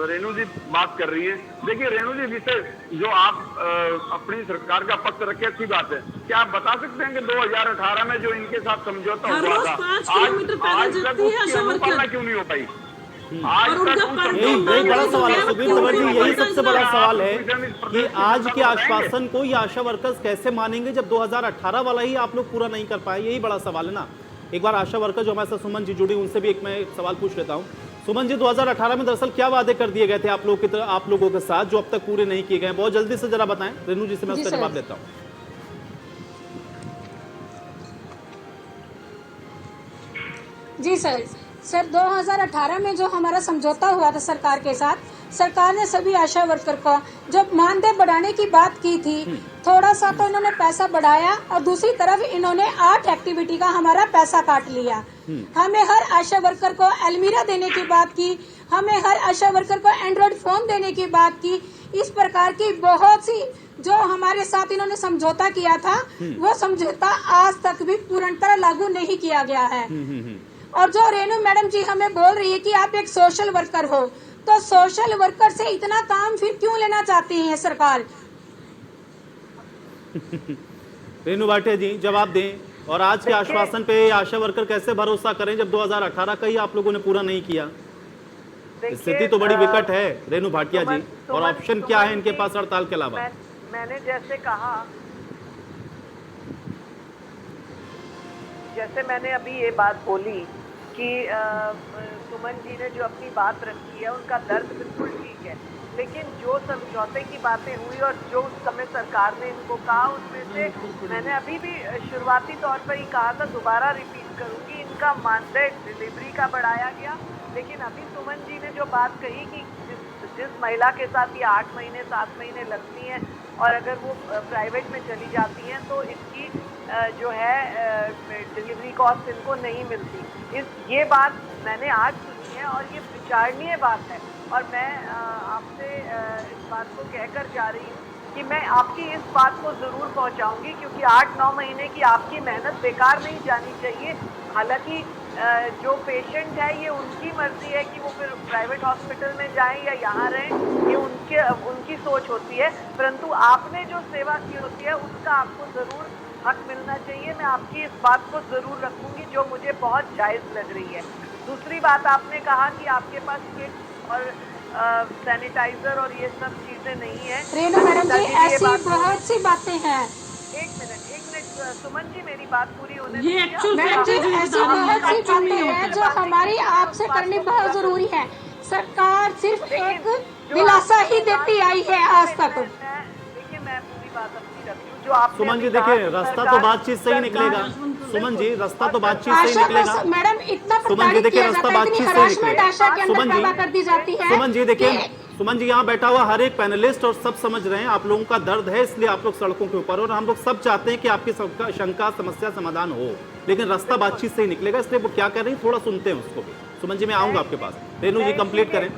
रेणु जी बात कर रही है, देखिए रेणु जी, विषय जो आप अपनी सरकार का पक्ष रखे, अच्छी बात है। क्या आप बता सकते हैं कि 2018 में जो इनके साथ समझौता हुआ था, आज तक उसकी अनुपालना क्यों नहीं हो पाई? यही बड़ा सवाल है सुखबीर तंवर जी, यही सबसे बड़ा सवाल है कि आज के आश्वासन को ये आशा वर्कर्स कैसे मानेंगे जब 2018 वाला ही आप लोग पूरा नहीं कर पाए? यही बड़ा सवाल है ना। एक बार आशा वर्कर जो हमारे साथ सुमन जी जुड़ी, उनसे भी मैं एक सवाल पूछ लेता हूँ। सुमन जी, 2018 में दरअसल क्या वादे कर दिए गए थे आप लोगों के साथ जो अब तक पूरे नहीं किए गए? बहुत जल्दी से जरा बताएं। रेणु जी से मैं उसका जवाब देता हूँ। जी सर 2018 में जो हमारा समझौता हुआ था सरकार के साथ, सरकार ने सभी आशा वर्कर को जो मानदेय बढ़ाने की बात की थी, थोड़ा सा तो इन्होंने पैसा बढ़ाया और दूसरी तरफ इन्होंने 8 एक्टिविटी का हमारा पैसा काट लिया। हमें हर आशा वर्कर को अलमीरा देने की बात की, हमें हर आशा वर्कर को एंड्रॉइड फोन देने की बात की। इस प्रकार की बहुत सी जो हमारे साथ इन्होंने समझौता किया था, वो समझौता आज तक भी पूर्णतः लागू नहीं किया गया है। और जो रेणु मैडम जी हमें बोल रही है कि आप एक सोशल वर्कर हो, तो सोशल वर्कर से इतना काम फिर क्यों लेना चाहती है सरकार? रेणु भाटिया जी जवाब दें। और आज के आश्वासन पे आशा वर्कर कैसे भरोसा करें जब 2018 का ही आप लोगों ने पूरा नहीं किया? स्थिति तो बड़ी विकट है रेणु भाटिया जी, और ऑप्शन क्या है इनके पास हड़ताल के अलावा? मैंने जैसे मैंने अभी ये बात बोली कि सुमन जी ने जो अपनी बात रखी है, उनका दर्द बिल्कुल ठीक है, लेकिन जो समझौते की बातें हुई और जो उस समय सरकार ने इनको कहा, उसमें से मैंने अभी भी शुरुआती तौर पर ही कहा था, दोबारा रिपीट करूंगी, इनका मानदेय डिलीवरी का बढ़ाया गया। लेकिन अभी सुमन जी ने जो बात कही कि जिस महिला के साथ ये 8 महीने 7 महीने लगती हैं और अगर वो प्राइवेट में चली जाती हैं तो इसकी जो है डिलीवरी कॉस्ट इनको नहीं मिलती। ये बात मैंने आज सुनी है और ये विचारणीय बात है, और मैं आपसे इस बात को कहकर जा रही हूँ कि मैं आपकी इस बात को ज़रूर पहुँचाऊँगी, क्योंकि 8-9 महीने की आपकी मेहनत बेकार नहीं जानी चाहिए। हालांकि जो पेशेंट है ये उनकी मर्जी है कि वो फिर प्राइवेट हॉस्पिटल में जाएं या यहाँ रहें, ये उनकी सोच होती है, परंतु आपने जो सेवा की होती है उसका आपको ज़रूर हक मिलना चाहिए। मैं आपकी इस बात को ज़रूर रखूँगी, जो मुझे बहुत जायज़ लग रही है। दूसरी बात, आपने कहा कि आपके पास किट और सैनिटाइजर और ये सब चीज़ें नहीं है। रेणु मैडम जी, ऐसी बहुत सी बातें हैं। एक मिनट सुमन जी, मेरी बात पूरी होने ये मैडम जी, ऐसी बहुत सी बातें हैं जो हमारी आपसे करनी बहुत जरूरी है। सरकार सिर्फ एक दिलासा ही देती आई है आज तक। देखिए, मैं पूरी बात अपनी रखी हूँ। जो आप सुमन जी देखिए, रास्ता तो बातचीत से ही निकलेगा। सुमन जी, रास्ता तो बातचीत से ही निकलेगा। मैडम, इतना सुमन जी देखिए, रास्ता बातचीत से ही निकलेगा। सुमन जी कर दी जाती है। सुमन जी देखिए, सुमन जी, यहाँ बैठा हुआ हर एक पैनलिस्ट और सब समझ रहे हैं आप लोगों का दर्द है, इसलिए आप लोग सड़कों के ऊपर, और हम लोग सब चाहते हैं कि आपकी सबका शंका समस्या समाधान हो, लेकिन रास्ता बातचीत से ही निकलेगा। इसलिए वो क्या कर रही है थोड़ा सुनते हैं उसको भी। सुमन जी, मैं आऊंगा आपके पास। रेनू जी कंप्लीट करें।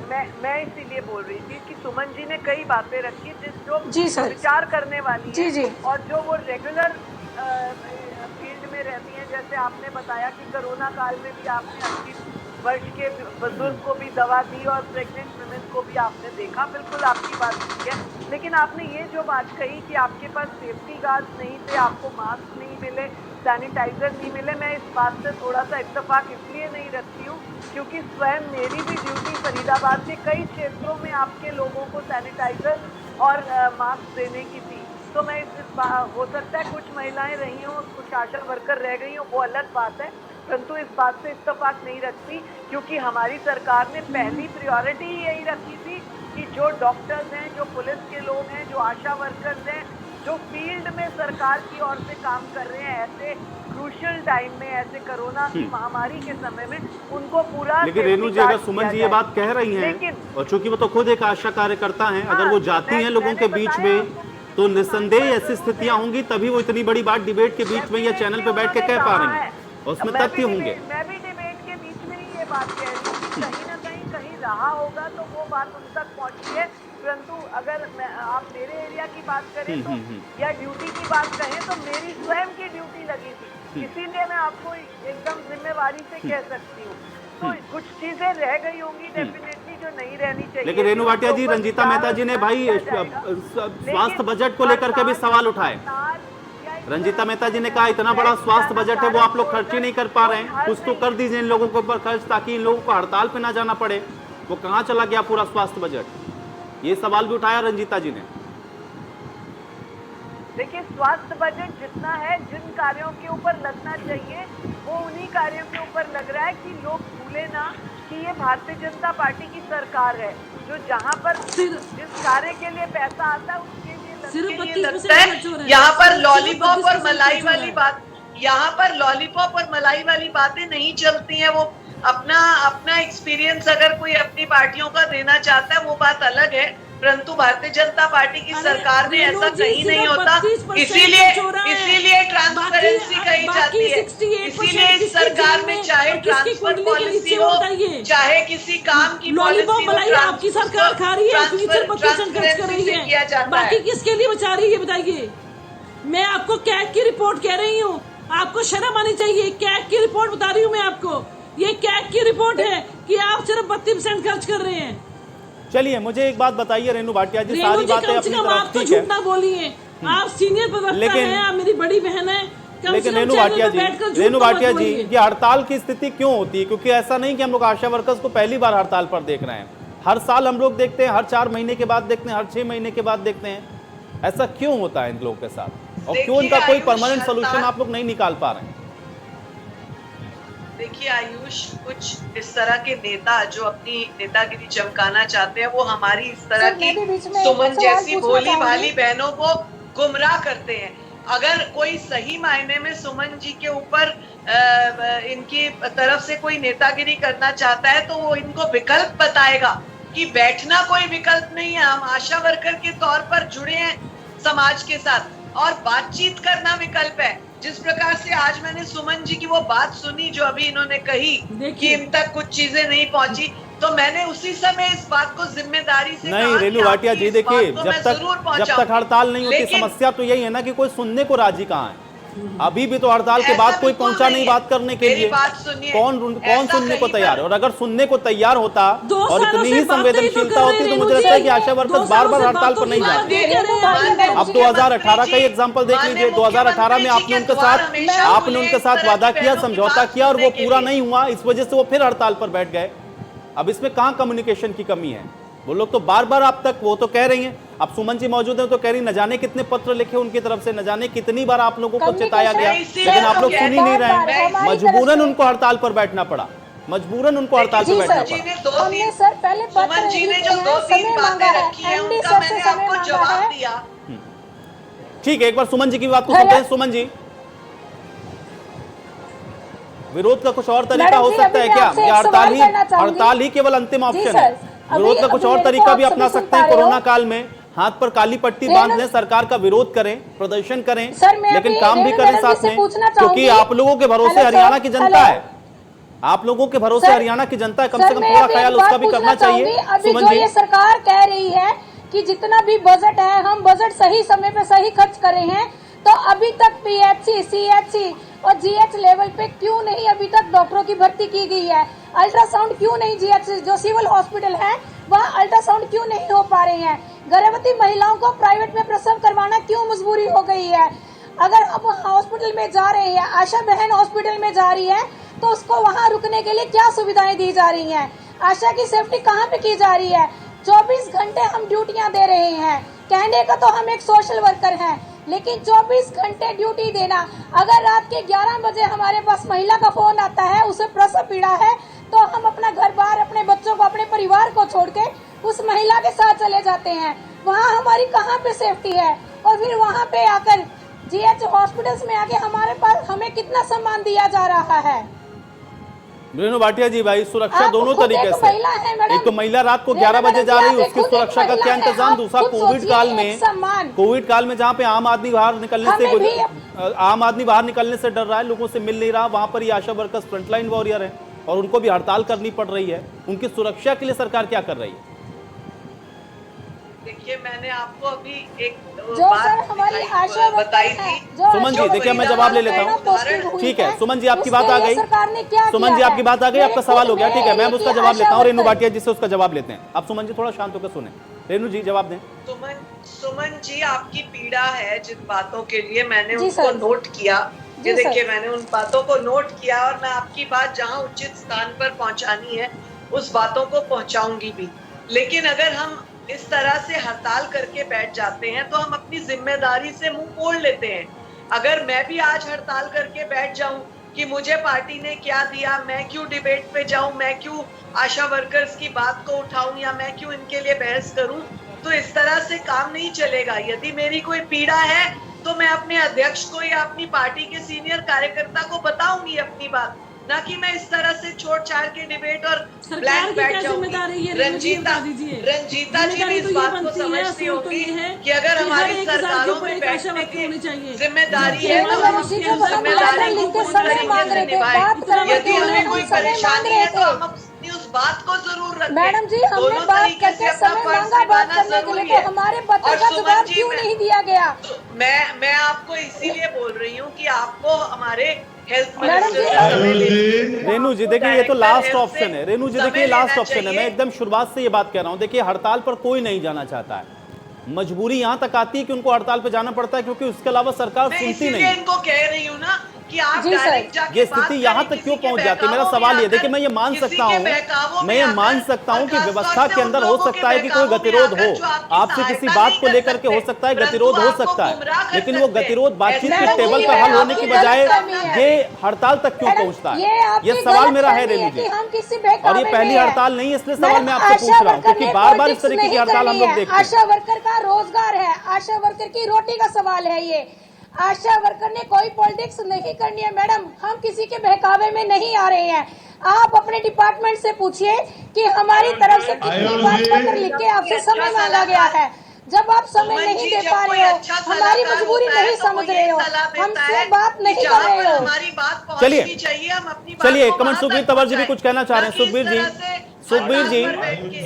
मैं इसीलिए बोल रही थी कि सुमन जी ने कई बातें रखी जो जी सर। विचार करने वाली जी, जी। है और जो वो रेगुलर फील्ड में रहती हैं। जैसे आपने बताया कि कोरोना काल में भी आपने 80 वर्ष के बुजुर्ग को भी दवा दी और प्रेग्नेंट वुमेन को भी आपने देखा। बिल्कुल आपकी बात ठीक है, लेकिन आपने ये जो बात कही कि आपके पास सेफ्टी गार्ड्स नहीं थे, आपको मास्क नहीं मिले, सैनिटाइजर नहीं मिले, मैं इस बात से थोड़ा सा इत्तेफाक इसलिए नहीं रखती हूँ क्योंकि स्वयं मेरी भी ड्यूटी फरीदाबाद के कई क्षेत्रों में आपके लोगों को सैनिटाइजर और मास्क देने की थी। तो मैं हो सकता है कुछ महिलाएं रही हों, कुछ आशा वर्कर रह गई हों, वो अलग बात है, परंतु इस बात से इत्तेफाक नहीं रखती क्योंकि हमारी सरकार ने पहली प्रायोरिटी यही रखी थी कि जो डॉक्टर्स हैं, जो पुलिस के लोग हैं, जो आशा वर्कर्स हैं, जो फील्ड में सरकार की ओर से काम कर रहे हैं ऐसे क्रूशियल टाइम में, ऐसे कोरोना की महामारी के समय में, उनको पूरा। लेकिन रेनू जी, अगर सुमन जी ये बात कह रही हैं और चूंकि वो तो खुद एक आशा कार्यकर्ता हैं, अगर वो जाती हैं लोगों के बीच में तो निस्संदेह ऐसी स्थितियां होंगी, तभी वो इतनी बड़ी बात डिबेट के बीच में या चैनल पे बैठ के कह पा रही हैं, और उसमें तथ्य होंगे। मैं भी डिबेट के बीच में ही ये बात कह रही हूँ कि कहीं ना कहीं रहा होगा तो वो बात उन तक पहुंची है, परंतु अगर आप मेरे एरिया की बात करें तो या ड्यूटी की बात कहें तो मेरी स्वयं की ड्यूटी लगी थी, इसीलिए मैं आपको एकदम जिम्मेवारी से कह सकती हूँ। तो कुछ चीजें रह गई होंगी डेफिनेटली जो नहीं रहनी चाहिए। लेकिन रेनू भाटिया जी, रंजीता मेहता जी ने भाई स्वास्थ्य बजट को लेकर के भी सवाल उठाए। रंजीता मेहता जी ने कहा इतना बड़ा स्वास्थ्य बजट है, वो आप लोग खर्च ही नहीं कर पा रहे हैं, कुछ तो कर दीजिए इन लोगों के ऊपर खर्च ताकि इन लोगों को हड़ताल पे ना जाना पड़े। वो कहाँ चला गया पूरा स्वास्थ्य बजट? ये सवाल भी उठाया रंजीता जी ने। देखिए, स्वास्थ्य बजट जितना है, जिन कार्यों के ऊपर लगना चाहिए वो उन्हीं कार्यों के ऊपर लग रहा है कि लोग भूले ना कि ये भारतीय जनता पार्टी की सरकार है, जो जहाँ पर जिस कार्य के लिए पैसा आता है उसके लिए लगता है। यहाँ पर लॉलीपॉप और मलाई वाली बात, यहाँ पर लॉलीपॉप और मलाई वाली बातें नहीं चलती हैं। वो अपना एक्सपीरियंस अगर कोई अपनी पार्टियों का देना चाहता है वो बात अलग है, परंतु भारतीय जनता पार्टी की सरकार में ऐसा कहीं नहीं होता, इसीलिए ट्रांसपेरेंसी कही जाती है। इसीलिए इस सरकार में चाहे ट्रांसफर पॉलिसी हो, चाहे किसी काम की पॉलिसी हो, आपकी सरकार खा रही है, 25% खर्च कर रही है, बाकी किसके लिए बचा रही है बताइए। मैं आपको कैग की रिपोर्ट कह रही हूँ, आपको शर्म आनी चाहिए। कैग की रिपोर्ट बता रही हूँ मैं आपको, ये कैग की रिपोर्ट है कि आप सिर्फ 32% खर्च कर रहे हैं। चलिए मुझे एक बात बताइए रेनू भाटिया जी, सारी बातें अपनी तरफ ठीक है, झूठ ना बोलिए, आप सीनियर प्रवक्ता हैं, आप मेरी बड़ी बहन है। लेकिन रेनू भाटिया जी, ये हड़ताल की स्थिति क्यों होती है? क्योंकि ऐसा नहीं कि हम लोग आशा वर्कर्स को पहली बार हड़ताल पर देख रहे हैं, हर साल हम लोग देखते हैं, हर 4 महीने के बाद देखते हैं, हर 6 महीने के बाद देखते हैं। ऐसा क्यों होता है इन लोगों के साथ, और क्यों इनका कोई परमानेंट सोल्यूशन आप लोग नहीं निकाल पा रहे हैं? देखिए आयुष, कुछ इस तरह के नेता जो अपनी नेतागिरी चमकाना चाहते हैं वो हमारी इस तरह की सुमन जैसी भोली भाली बहनों को गुमराह करते हैं। अगर कोई सही मायने में सुमन जी के ऊपर इनकी तरफ से कोई नेतागिरी करना चाहता है तो वो इनको विकल्प बताएगा कि बैठना कोई विकल्प नहीं है, हम आशा वर्कर के तौर पर जुड़े हैं समाज के साथ, और बातचीत करना विकल्प है। जिस प्रकार से आज मैंने सुमन जी की वो बात सुनी जो अभी इन्होंने कही कि इन तक कुछ चीजें नहीं पहुंची, तो मैंने उसी समय इस बात को जिम्मेदारी से नहीं रेनू भाटिया जी, देखिए जब तक हड़ताल नहीं होती, समस्या तो यही है ना कि कोई सुनने को राजी कहाँ है। अभी भी तो हड़ताल के बाद कोई पहुंचा नहीं बात करने के लिए, कौन सुनने को तैयार है? और अगर सुनने को तैयार होता और इतनी ही संवेदनशीलता होती तो मुझे लगता है कि आशा वर्कर्स बार बार हड़ताल पर नहीं जाते। अब 2018 का ही एग्जाम्पल देख लीजिए, 2018 में आपने उनके साथ वादा किया, समझौता किया, और वो पूरा नहीं हुआ, इस वजह से वो फिर हड़ताल पर बैठ गए। अब इसमें कहाँ कम्युनिकेशन की कमी है? वो लोग तो बार बार आप तक वो तो कह रही हैं, अब सुमन जी मौजूद हैं तो कह रही न जाने कितने पत्र लिखे उनकी तरफ से, न जाने कितनी बार आप लोगों को चिताया गया, लेकिन आप लोग सुन ही नहीं रहे हैं। मजबूरन उनको हड़ताल पर बैठना पड़ा, मजबूरन उनको हड़ताल पर बैठना पड़ा। हमने सर पहले सुमन जी ने जो 2-3 बातें रखी हैं उनका मैंने आपको जवाब दिया। ठीक है, एक बार सुमन जी की बात को सुनते हैं। सुमन जी, विरोध का कुछ और तरीका हो सकता है क्या? या हड़ताल ही केवल अंतिम ऑप्शन है? विरोध का कुछ और तरीका भी अपना सकते हैं कोरोना काल में, हाथ पर काली पट्टी बांध लें, सरकार का विरोध करें, प्रदर्शन करें, लेकिन काम भी करें साथ में, क्योंकि आप लोगों के भरोसे हरियाणा की जनता है। आप लोगों के भरोसे हरियाणा की जनता है, कम से कम थोड़ा ख्याल उसका भी करना चाहिए। अभी जो ये सरकार कह रही है कि जितना भी बजट है हम बजट सही समय पे सही खर्च कर रहे हैं, तो अभी तक पीएचसी, सीएचसी और जीएच लेवल पे क्यों नहीं अभी तक डॉक्टरों की भर्ती की गई है? अल्ट्रासाउंड क्यों नहीं, जीएच जो सिविल हॉस्पिटल है वहाँ अल्ट्रासाउंड क्यों नहीं हो पा रहे हैं? गर्भवती महिलाओं को प्राइवेट में प्रसव करवाना क्यों मजबूरी हो गई है? अगर अब हॉस्पिटल में जा रहे हैं, आशा बहन हॉस्पिटल में जा रही है, तो उसको वहाँ रुकने के लिए क्या सुविधाएं दी जा रही हैं? आशा की सेफ्टी कहाँ पे की जा रही है? 24 घंटे हम ड्यूटियां दे रहे हैं। कहने का तो हम एक सोशल वर्कर हैं, लेकिन 24 घंटे ड्यूटी देना, अगर रात के 11 बजे हमारे पास महिला का फोन आता है, उसे प्रसव पीड़ा है, तो हम अपना घर बार, अपने बच्चों को, अपने परिवार को छोड़ के उस महिला के साथ चले जाते हैं। वहाँ हमारी कहाँ पे सेफ्टी है? और फिर वहाँ पे आकर जीएच हॉस्पिटल्स में आके हमारे पास हमें कितना सम्मान दिया जा रहा है? रेणु भाटिया जी, भाई सुरक्षा दोनों तरीके से, एक तो महिला रात को 11 बजे जा रही है, उसकी सुरक्षा का क्या इंतजाम? दूसरा कोविड काल में जहाँ पे आम आदमी बाहर निकलने से डर रहा है, लोगों से मिल नहीं रहा, वहां पर ये आशा वर्कर्स फ्रंटलाइन वॉरियर है और उनको भी हड़ताल करनी पड़ रही है। उनकी सुरक्षा के लिए सरकार क्या कर रही है? देखिए, मैंने आपको अभी एक बात हमारी आशा बताई थी। सुमन जी, देखिए मैं जवाब ले लेता हूँ। ठीक है सुमन जी, आपकी बात आ गई। सुमन जी, आपकी बात आ गई, आपका सवाल हो गया। ठीक है, मैं उसका जवाब लेता हूँ। रेणु भाटिया जी से उसका जवाब लेते हैं। आप सुमन जी थोड़ा शांत होकर सुने। रेणु जी जवाब दें। सुमन जी, आपकी पीड़ा है जिन बातों के लिए, मैंने उनको नोट किया। देखिए, मैंने उन बातों को नोट किया और मैं आपकी बात जहाँ उचित स्थान पर पहुँचानी है उस बातों को पहुँचाऊंगी भी। लेकिन अगर हम इस तरह से हड़ताल करके बैठ जाते हैं तो हम अपनी जिम्मेदारी से मुंह मोड़ लेते हैं। अगर मैं भी आज हड़ताल करके बैठ जाऊं कि मुझे पार्टी ने क्या दिया, मैं क्यों डिबेट पे जाऊं, मैं क्यों आशा वर्कर्स की बात को उठाऊं या मैं क्यों इनके लिए बहस करूं, तो इस तरह से काम नहीं चलेगा। यदि मेरी कोई पीड़ा है तो मैं अपने अध्यक्ष को या अपनी पार्टी के सीनियर कार्यकर्ता को बताऊंगी अपनी बात, ना कि मैं इस तरह से छोड़ छाड़ के डिबेट और ब्लैंक बैठ जाऊंगी। रंजीता जी भी इस बात को समझती होगी कि अगर हमारी सरकारों में बैठने की जिम्मेदारी है तो हम उसकी जिम्मेदारी को पूरी तरीके से निभाएं। यदि हमें कोई परेशानी है तो हम अपनी उस बात को जरूर रखें। मैडम जी, हमने बात करके समय मांगा बात करने के लिए, तो हमारे बच्चों का जवाब क्यों नहीं दिया गया? मैं आपको इसीलिए बोल रही हूँ कि आपको हमारे हेल्थ मिनिस्टर रेणु जी, देखिए ये तो लास्ट ऑप्शन है। रेणु जी देखिए, लास्ट ऑप्शन है। मैं एकदम शुरुआत से ये बात कह रहा हूँ। देखिए, हड़ताल पर कोई नहीं जाना चाहता है, मजबूरी यहाँ तक आती है कि उनको हड़ताल पे जाना पड़ता है, क्योंकि उसके अलावा सरकार सुनती नहीं। इनको कह रही हूँ ना कि आप डायरेक्ट जाके ये स्थिति यहाँ तक क्यों पहुंच जाती है? मेरा सवाल ये, देखिए मैं ये मान सकता हूँ, कि व्यवस्था के अंदर हो सकता है कि कोई गतिरोध हो, आपसे किसी बात को लेकर के हो सकता है गतिरोध हो सकता है, लेकिन वो गतिरोध बातचीत के टेबल पर हल होने की बजाय ये हड़ताल तक क्यों पहुंचता है? ये सवाल मेरा है रेणु जी, और ये पहली हड़ताल नहीं है, इसलिए सवाल मैं आपसे पूछ रहा हूँ, क्योंकि बार बार इस तरीके की हड़ताल हम लोग देखते हैं। आशा वर्कर का रोजगार है, आशा वर्कर की रोटी का सवाल है ये। आशा वर्कर ने कोई पॉलिटिक्स नहीं करनी है मैडम, हम किसी के बहकावे में नहीं आ रहे हैं। आप अपने डिपार्टमेंट से पूछिए कि हमारी तरफ से कितनी बार पत्र लिख के आपसे समय मांगा गया है। जब आप समय नहीं दे पा रहे हो, हमारी मजबूरी नहीं समझ रहे हो, हमसे बात नहीं कर रहे हो। चलिए कमेंट सुखबीर तंवर जी भी कुछ कहना चाह रहे हैं।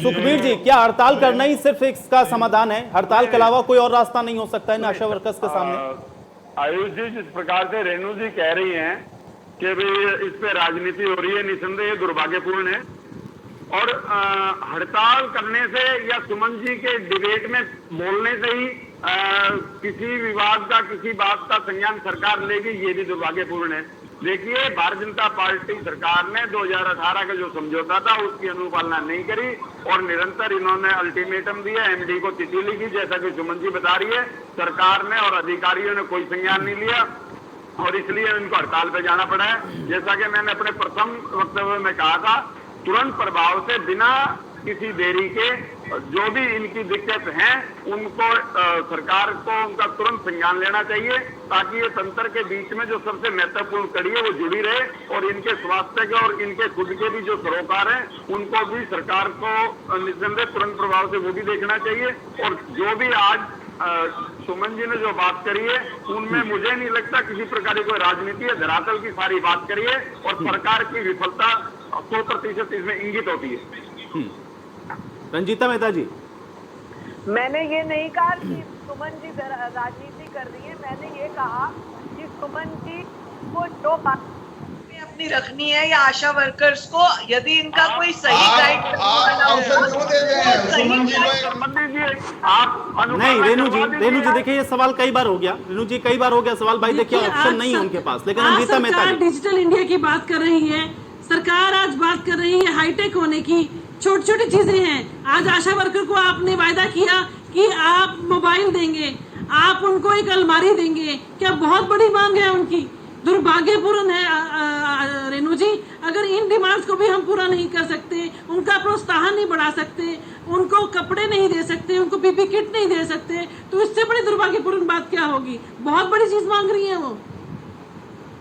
सुखबीर जी, क्या हड़ताल करना ही सिर्फ इसका समाधान है? हड़ताल के अलावा कोई और रास्ता नहीं हो सकता है आशा वर्कर्स के सामने? आयुष जी, जिस प्रकार से रेणु जी कह रही हैं कि भाई इस पे राजनीति हो रही है, निसंदेह दुर्भाग्यपूर्ण है। और हड़ताल करने से या सुमन जी के डिबेट में बोलने से ही किसी विवाद का, किसी बात का संज्ञान सरकार लेगी, ये भी दुर्भाग्यपूर्ण है। देखिए, भारतीय जनता पार्टी सरकार ने 2018 का जो समझौता था उसकी अनुपालना नहीं करी और निरंतर इन्होंने अल्टीमेटम दिया, एमडी को चिट्ठी लिखी, जैसा कि सुमन जी बता रही है। सरकार ने और अधिकारियों ने कोई संज्ञान नहीं लिया और इसलिए इनको हड़ताल पे जाना पड़ा है। जैसा कि मैंने अपने प्रथम वक्तव्य में कहा था, तुरंत प्रभाव से बिना किसी देरी के जो भी इनकी दिक्कत है उनको सरकार को उनका तुरंत संज्ञान लेना चाहिए, ताकि ये तंत्र के बीच में जो सबसे महत्वपूर्ण कड़ी है वो जुड़ी रहे और इनके स्वास्थ्य के और इनके खुद के भी जो सरोकार हैं उनको भी सरकार को निस्संदेह तुरंत प्रभाव से वो भी देखना चाहिए। और जो भी आज सुमन जी ने जो बात करी है उनमें मुझे नहीं लगता किसी प्रकार की कोई राजनीति है, धरातल की सारी बात करी है और सरकार की विफलता 100% इसमें इंगित होती है। रंजीता मेहता जी, मैंने ये नहीं कहा कि सुमन जी राजनीति कर रही है, मैंने ये कहा कि सुमन जी को जो बात अपनी रखनी है या आशा वर्कर्स को, यदि इनका कोई सही गाइड नहीं रेनू जी देखिए ये सवाल कई बार हो गया, रेनू जी कई बार हो गया सवाल, भाई देखिए ऑप्शन नहीं है उनके पास। लेकिन रंजीता मेहता जी, डिजिटल इंडिया की बात कर रही है सरकार, आज बात कर रही है हाईटेक होने की, छोटी छोटी चीजें हैं। आज आशा वर्कर को आपने वायदा किया कि आप मोबाइल देंगे, आप उनको एक अलमारी देंगे, क्या बहुत बड़ी मांग है उनकी? दुर्भाग्यपूर्ण है रेनू जी, अगर इन डिमांड्स को भी हम पूरा नहीं कर सकते, उनका प्रोत्साहन नहीं बढ़ा सकते, उनको कपड़े नहीं दे सकते, उनको पीपी किट नहीं दे सकते, तो इससे बड़ी दुर्भाग्यपूर्ण बात क्या होगी? बहुत बड़ी चीज मांग रही है वो।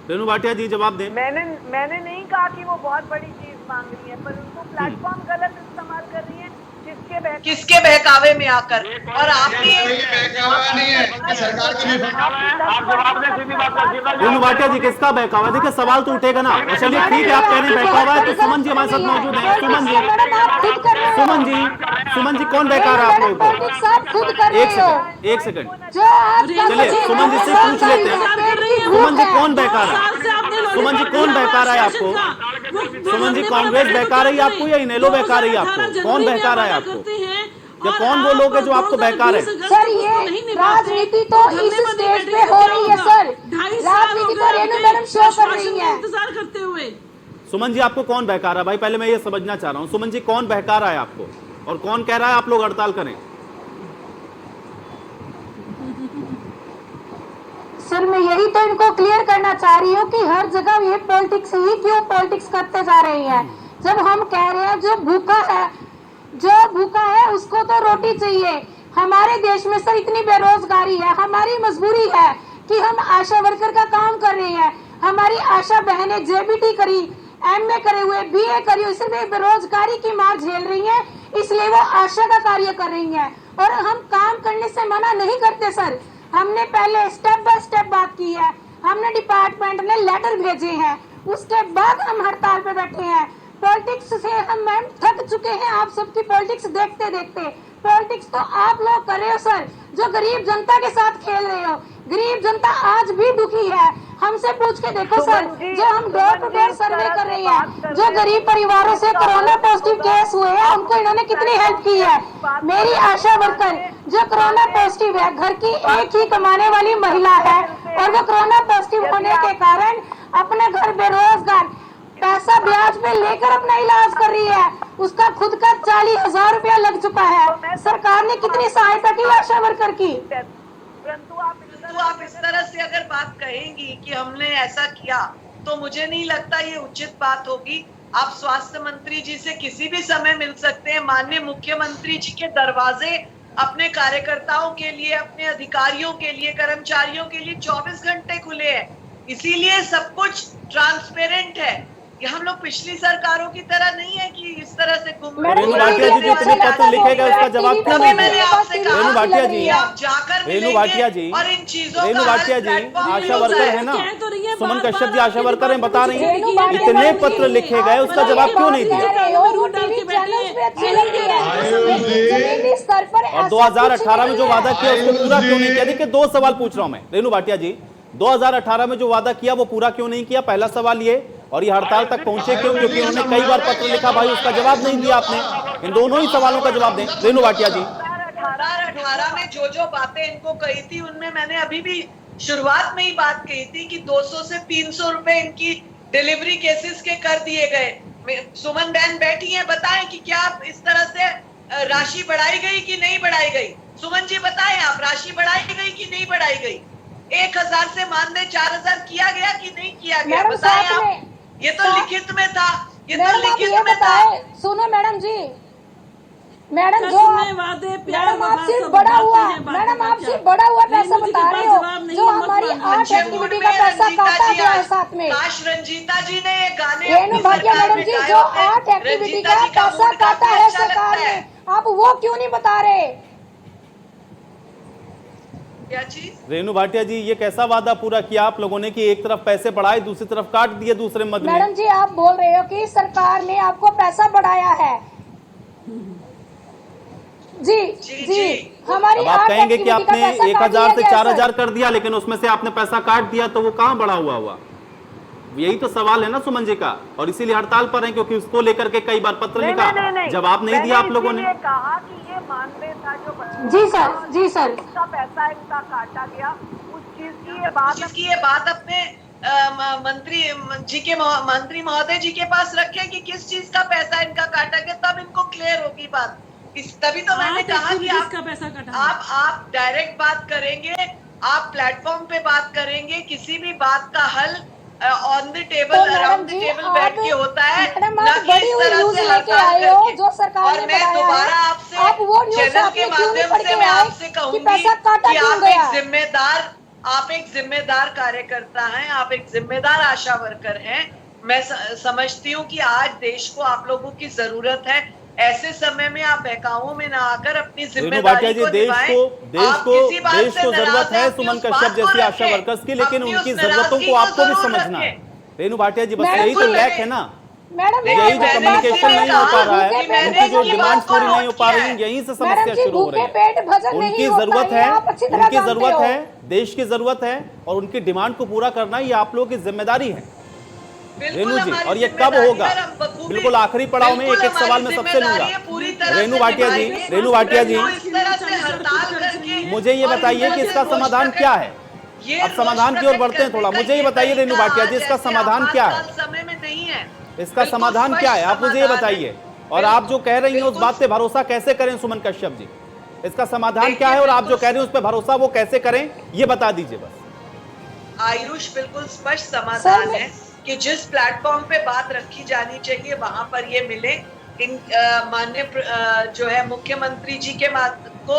रेनू भाटिया जी जवाब दें। मैंने नहीं कहा कि वो बहुत बड़ी चीज मांग रही है, पर उनको प्लेटफॉर्म गलत इस्तेमाल कर रही है किसके बहकावे में आकर। और आप रेनू भाटिया जी किसका बहकावा? देखिए सवाल तो उठेगा ना। चलिए ठीक है, आप कह रहे हैं बहकावा है, तो सुमन जी हमारे साथ मौजूद है। सुमन जी कौन बहका रहा है आप लोगों को? एक सेकंड चलिए सुमन जी से पूछ लेते हैं, सुमन जी कौन बहका रहा है? सुमन जी कौन बहका रहा है आपको? सुमन जी कांग्रेस बहका रही है आपको या इनेलो बहका रही है आपको? कौन बहका रहा है आपको? या कौन वो लोग हैं जो आपको बहका रहे हैं? सर ये राजनीति तो इस स्टेज पे हो रही है सर, राजनीति तो रेनू मैडम शो कर रही है। इंतजार करते हुए सुमन जी आपको कौन बहका रहा है? भाई पहले मैं ये समझना चाह रहा हूँ, सुमन जी कौन बहका रहा है आपको और कौन कह रहा है आप लोग हड़ताल करें? सर मैं यही तो इनको क्लियर करना चाह रही हूँ कि हर जगह ये पॉलिटिक्स ही क्यों पॉलिटिक्स करते जा रही है। जब हम कह रहे हैं जो भूखा है उसको तो रोटी चाहिए। हमारे देश में सर इतनी बेरोजगारी है, हमारी मजबूरी है कि हम आशा वर्कर का काम कर रहे हैं। हमारी आशा बहनें जेबीटी करी, एमए करे हुए, बीए करी, इसलिए बेरोजगारी की मार झेल रही है, इसलिए वो आशा का कार्य कर रही है। और हम काम करने से मना नहीं करते सर, हमने पहले स्टेप बाय स्टेप बात की है, हमने डिपार्टमेंट ने लेटर भेजे हैं, उसके बाद हम हड़ताल पे बैठे हैं। पॉलिटिक्स से हम मैम थक चुके हैं, आप सबकी पॉलिटिक्स देखते देखते। पॉलिटिक्स तो आप लोग कर रहे हो सर, जो गरीब जनता के साथ खेल रहे हो। गरीब जनता आज भी दुखी है, हमसे पूछ के देखो सर, जो हम डोर टू डोर सर्वे कर रहे हैं, जो गरीब परिवारों से कोरोना पॉजिटिव केस हुए हैं उनको इन्होंने कितनी हेल्प की है। मेरी आशा वर्कर जो कोरोना पॉजिटिव है, घर की एक ही कमाने वाली महिला है और वो कोरोना पॉजिटिव होने के कारण अपने घर बेरोजगार पैसा ब्याज पे लेकर अपना इलाज कर रही है, उसका खुद का 40,000 रुपया लग चुका है। सरकार ने कितनी सहायता की आशा वर्कर की। परंतु आप इस तरह से अगर बात कहेंगी कि हमने ऐसा किया, तो मुझे नहीं लगता ये उचित बात होगी। आप स्वास्थ्य मंत्री जी से किसी भी समय मिल सकते हैं, माननीय मुख्यमंत्री जी के दरवाजे अपने कार्यकर्ताओं के लिए, अपने अधिकारियों के लिए, कर्मचारियों के लिए 24 घंटे खुले हैं, इसीलिए सब कुछ ट्रांसपेरेंट है। ये हम लोग पिछली सरकारों की तरह नहीं है कि इस तरह से रेनू भाटिया जी जितने पत्र लिखे गए उसका जवाब क्यों नहीं दिया? रेनू भाटिया जी, रेनू भाटिया जी, रेनू भाटिया जी आशा वर्कर है ना, सुमन कश्यप जी आशा वर्कर हैं, बता रही हैं इतने पत्र लिखे गए उसका जवाब क्यों नहीं दिया? और 2018 में जो वादा किया उसको पूरा क्यों नहीं किया? देखिए 2 सवाल पूछ रहा हूं मैं रेनू भाटिया जी, 2018 में जो वादा किया वो पूरा क्यों नहीं किया? पहला सवाल ये, और ये हड़ताल तक पहुंचे क्यों? क्योंकि उन्होंने कई बार पत्र लिखा, भाई उसका जवाब नहीं दिया आपने। इन दोनों ही सवालों का जवाब दें रेनू भाटिया जी। 2018 में जो बातें इनको कही थी उनमें मैंने अभी भी शुरुआत में ही बात कही थी कि 200 से 300 रुपए इनकी डिलीवरी केसेस के कर दिए गए। सुमन बहन बैठी हैं, बताएं कि क्या इस तरह से राशि बढ़ाई गई कि नहीं बढ़ाई गई? सुमन जी बताएं, आप राशि बढ़ाई गई कि नहीं बढ़ाई गई? 1000 से मानदेय 4000 किया गया कि नहीं किया गया? बताएं आप। ये तो लिखित में था, ये तो लिखित में था। सुनो मैडम जी, मैडम जो मैडम आप सिर्फ बड़ा हुआ मैडम आप सिर्फ बड़ा हुआ पैसा बता रहे हो, जो हमारी 8 एक्टिविटी का पैसा काटा गया है साथ में। काश रंजीता जी ने ये गाने रेणु भाटिया मैडम जी, जो 8 एक्टिविटी का पैसा काटा है सरकार ने, आप वो क्यों नहीं बता रहे? क्या चीज? रेणु भाटिया जी, ये कैसा वादा पूरा किया आप लोगों ने कि एक तरफ पैसे बढ़ाए दूसरी तरफ काट दिए दूसरे मद में? मैडम जी आप बोल रहे हो कि सरकार ने आपको पैसा बढ़ाया है। जी जी हमारी अब आप कहेंगे कि आपने 1000 से 4000 सर। कर दिया, लेकिन उसमें से आपने पैसा काट दिया, तो वो कहाँ बढ़ा हुआ? यही तो सवाल है ना सुमन जी का, और इसीलिए हड़ताल पर हैं, क्योंकि उसको लेकर के कई बार पत्र लिखा, जवाब नहीं दिया आप लोगों ने। कहा कि ये मानदेय था जो जी सर इसका पैसा इनका काटा गया, उस चीज की ये बात अपने मंत्री महोदय जी के पास रखे कि किस चीज का पैसा इनका काटा गया, तब इनको क्लियर होगी बात। तभी तो मैंने कहा कि आप डायरेक्ट बात करेंगे, आप प्लेटफॉर्म पे बात करेंगे, किसी भी बात का हल on the table around the table बैठ के होता है, ना कि इस तरह से हड़ताल करके। जो सरकार और मैं दोबारा आपसे चैनल के माध्यम से मैं आपसे कहूंगी कि आप एक जिम्मेदार कार्यकर्ता हैं, आप एक जिम्मेदार आशा वर्कर हैं। मैं समझती हूँ कि आज देश को आप लोगों की जरूरत है। ऐसे समय में आप बहकाओं में ना आकर अपनी जिम्मेदारी को निभाएं। देश को जरूरत है सुमन कश्यप जैसी आशा वर्कर्स की, लेकिन उनकी जरूरतों को आपको भी समझना है। रेणु भाटिया जी, बस यही तो लैक है ना, यही जो कम्युनिकेशन नहीं हो पा रहा है, उनकी जो डिमांड्स पूरी नहीं हो पा रही है, यहीं से समस्या शुरू हो रही है। उनकी जरूरत है, देश की जरूरत है, और उनकी डिमांड को पूरा करना ये आप लोगों की जिम्मेदारी है रेणु जी। और ये कब होगा? बिल्कुल आखिरी पड़ाव में एक सवाल में सबसे लूंगा। रेणु भाटिया जी, मुझे ये बताइए कि इसका समाधान क्या है? अब समाधान की ओर बढ़ते हैं थोड़ा। मुझे ये बताइए रेणु भाटिया जी, इसका समाधान क्या है? समय में नहीं है, इसका समाधान क्या है? आप मुझे ये बताइए। और आप जो कह रही हैं उस बात पे भरोसा कैसे करें सुमन कश्यप जी? इसका समाधान क्या है, और आप जो कह रहे हैं उस पर भरोसा वो कैसे करें, ये बता दीजिए बस। आयुष, बिल्कुल स्पष्ट समाधान है कि जिस प्लेटफॉर्म पे बात रखी जानी चाहिए वहां पर ये मिले। इन माननीय जो है मुख्यमंत्री जी के को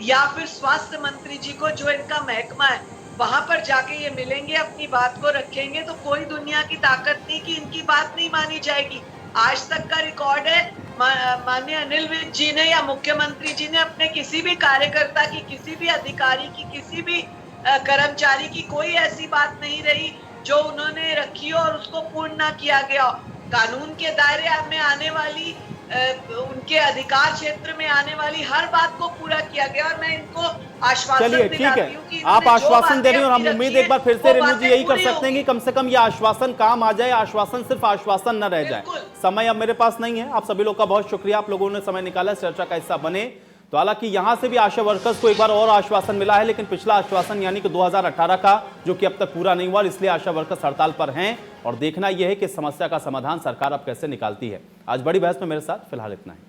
या फिर स्वास्थ्य मंत्री जी को, जो इनका महकमा है, वहां पर जाके ये मिलेंगे, अपनी बात को रखेंगे, तो कोई दुनिया की ताकत नहीं कि इनकी बात नहीं मानी जाएगी। आज तक का रिकॉर्ड है, माननीय अनिल विज जी ने या मुख्यमंत्री जी ने अपने किसी भी कार्यकर्ता की, किसी भी अधिकारी की, किसी भी कर्मचारी की कोई ऐसी बात नहीं रही जो उन्होंने रखी हो और उसको पूर्ण ना किया गया। कानून के दायरे में आने वाली, उनके अधिकार क्षेत्र में आने वाली हर बात को पूरा किया गया, और मैं इनको आश्वासन दिलाती हूं कि आप आश्वासन दे रहे हैं, और हम उम्मीद एक बार फिर से रेणु जी यही कर सकते हैं कि कम से कम ये आश्वासन काम आ जाए, आश्वासन सिर्फ आश्वासन न रह जाए। समय अब मेरे पास नहीं है। आप सभी लोग का बहुत शुक्रिया, आप लोगों ने समय निकाला, चर्चा का हिस्सा बने। तो हालांकि यहां से भी आशा वर्कर्स को एक बार और आश्वासन मिला है, लेकिन पिछला आश्वासन यानी कि 2018 का, जो कि अब तक पूरा नहीं हुआ, इसलिए आशा वर्कर्स हड़ताल पर हैं। और देखना यह है कि समस्या का समाधान सरकार अब कैसे निकालती है। आज बड़ी बहस में मेरे साथ फिलहाल इतना ही।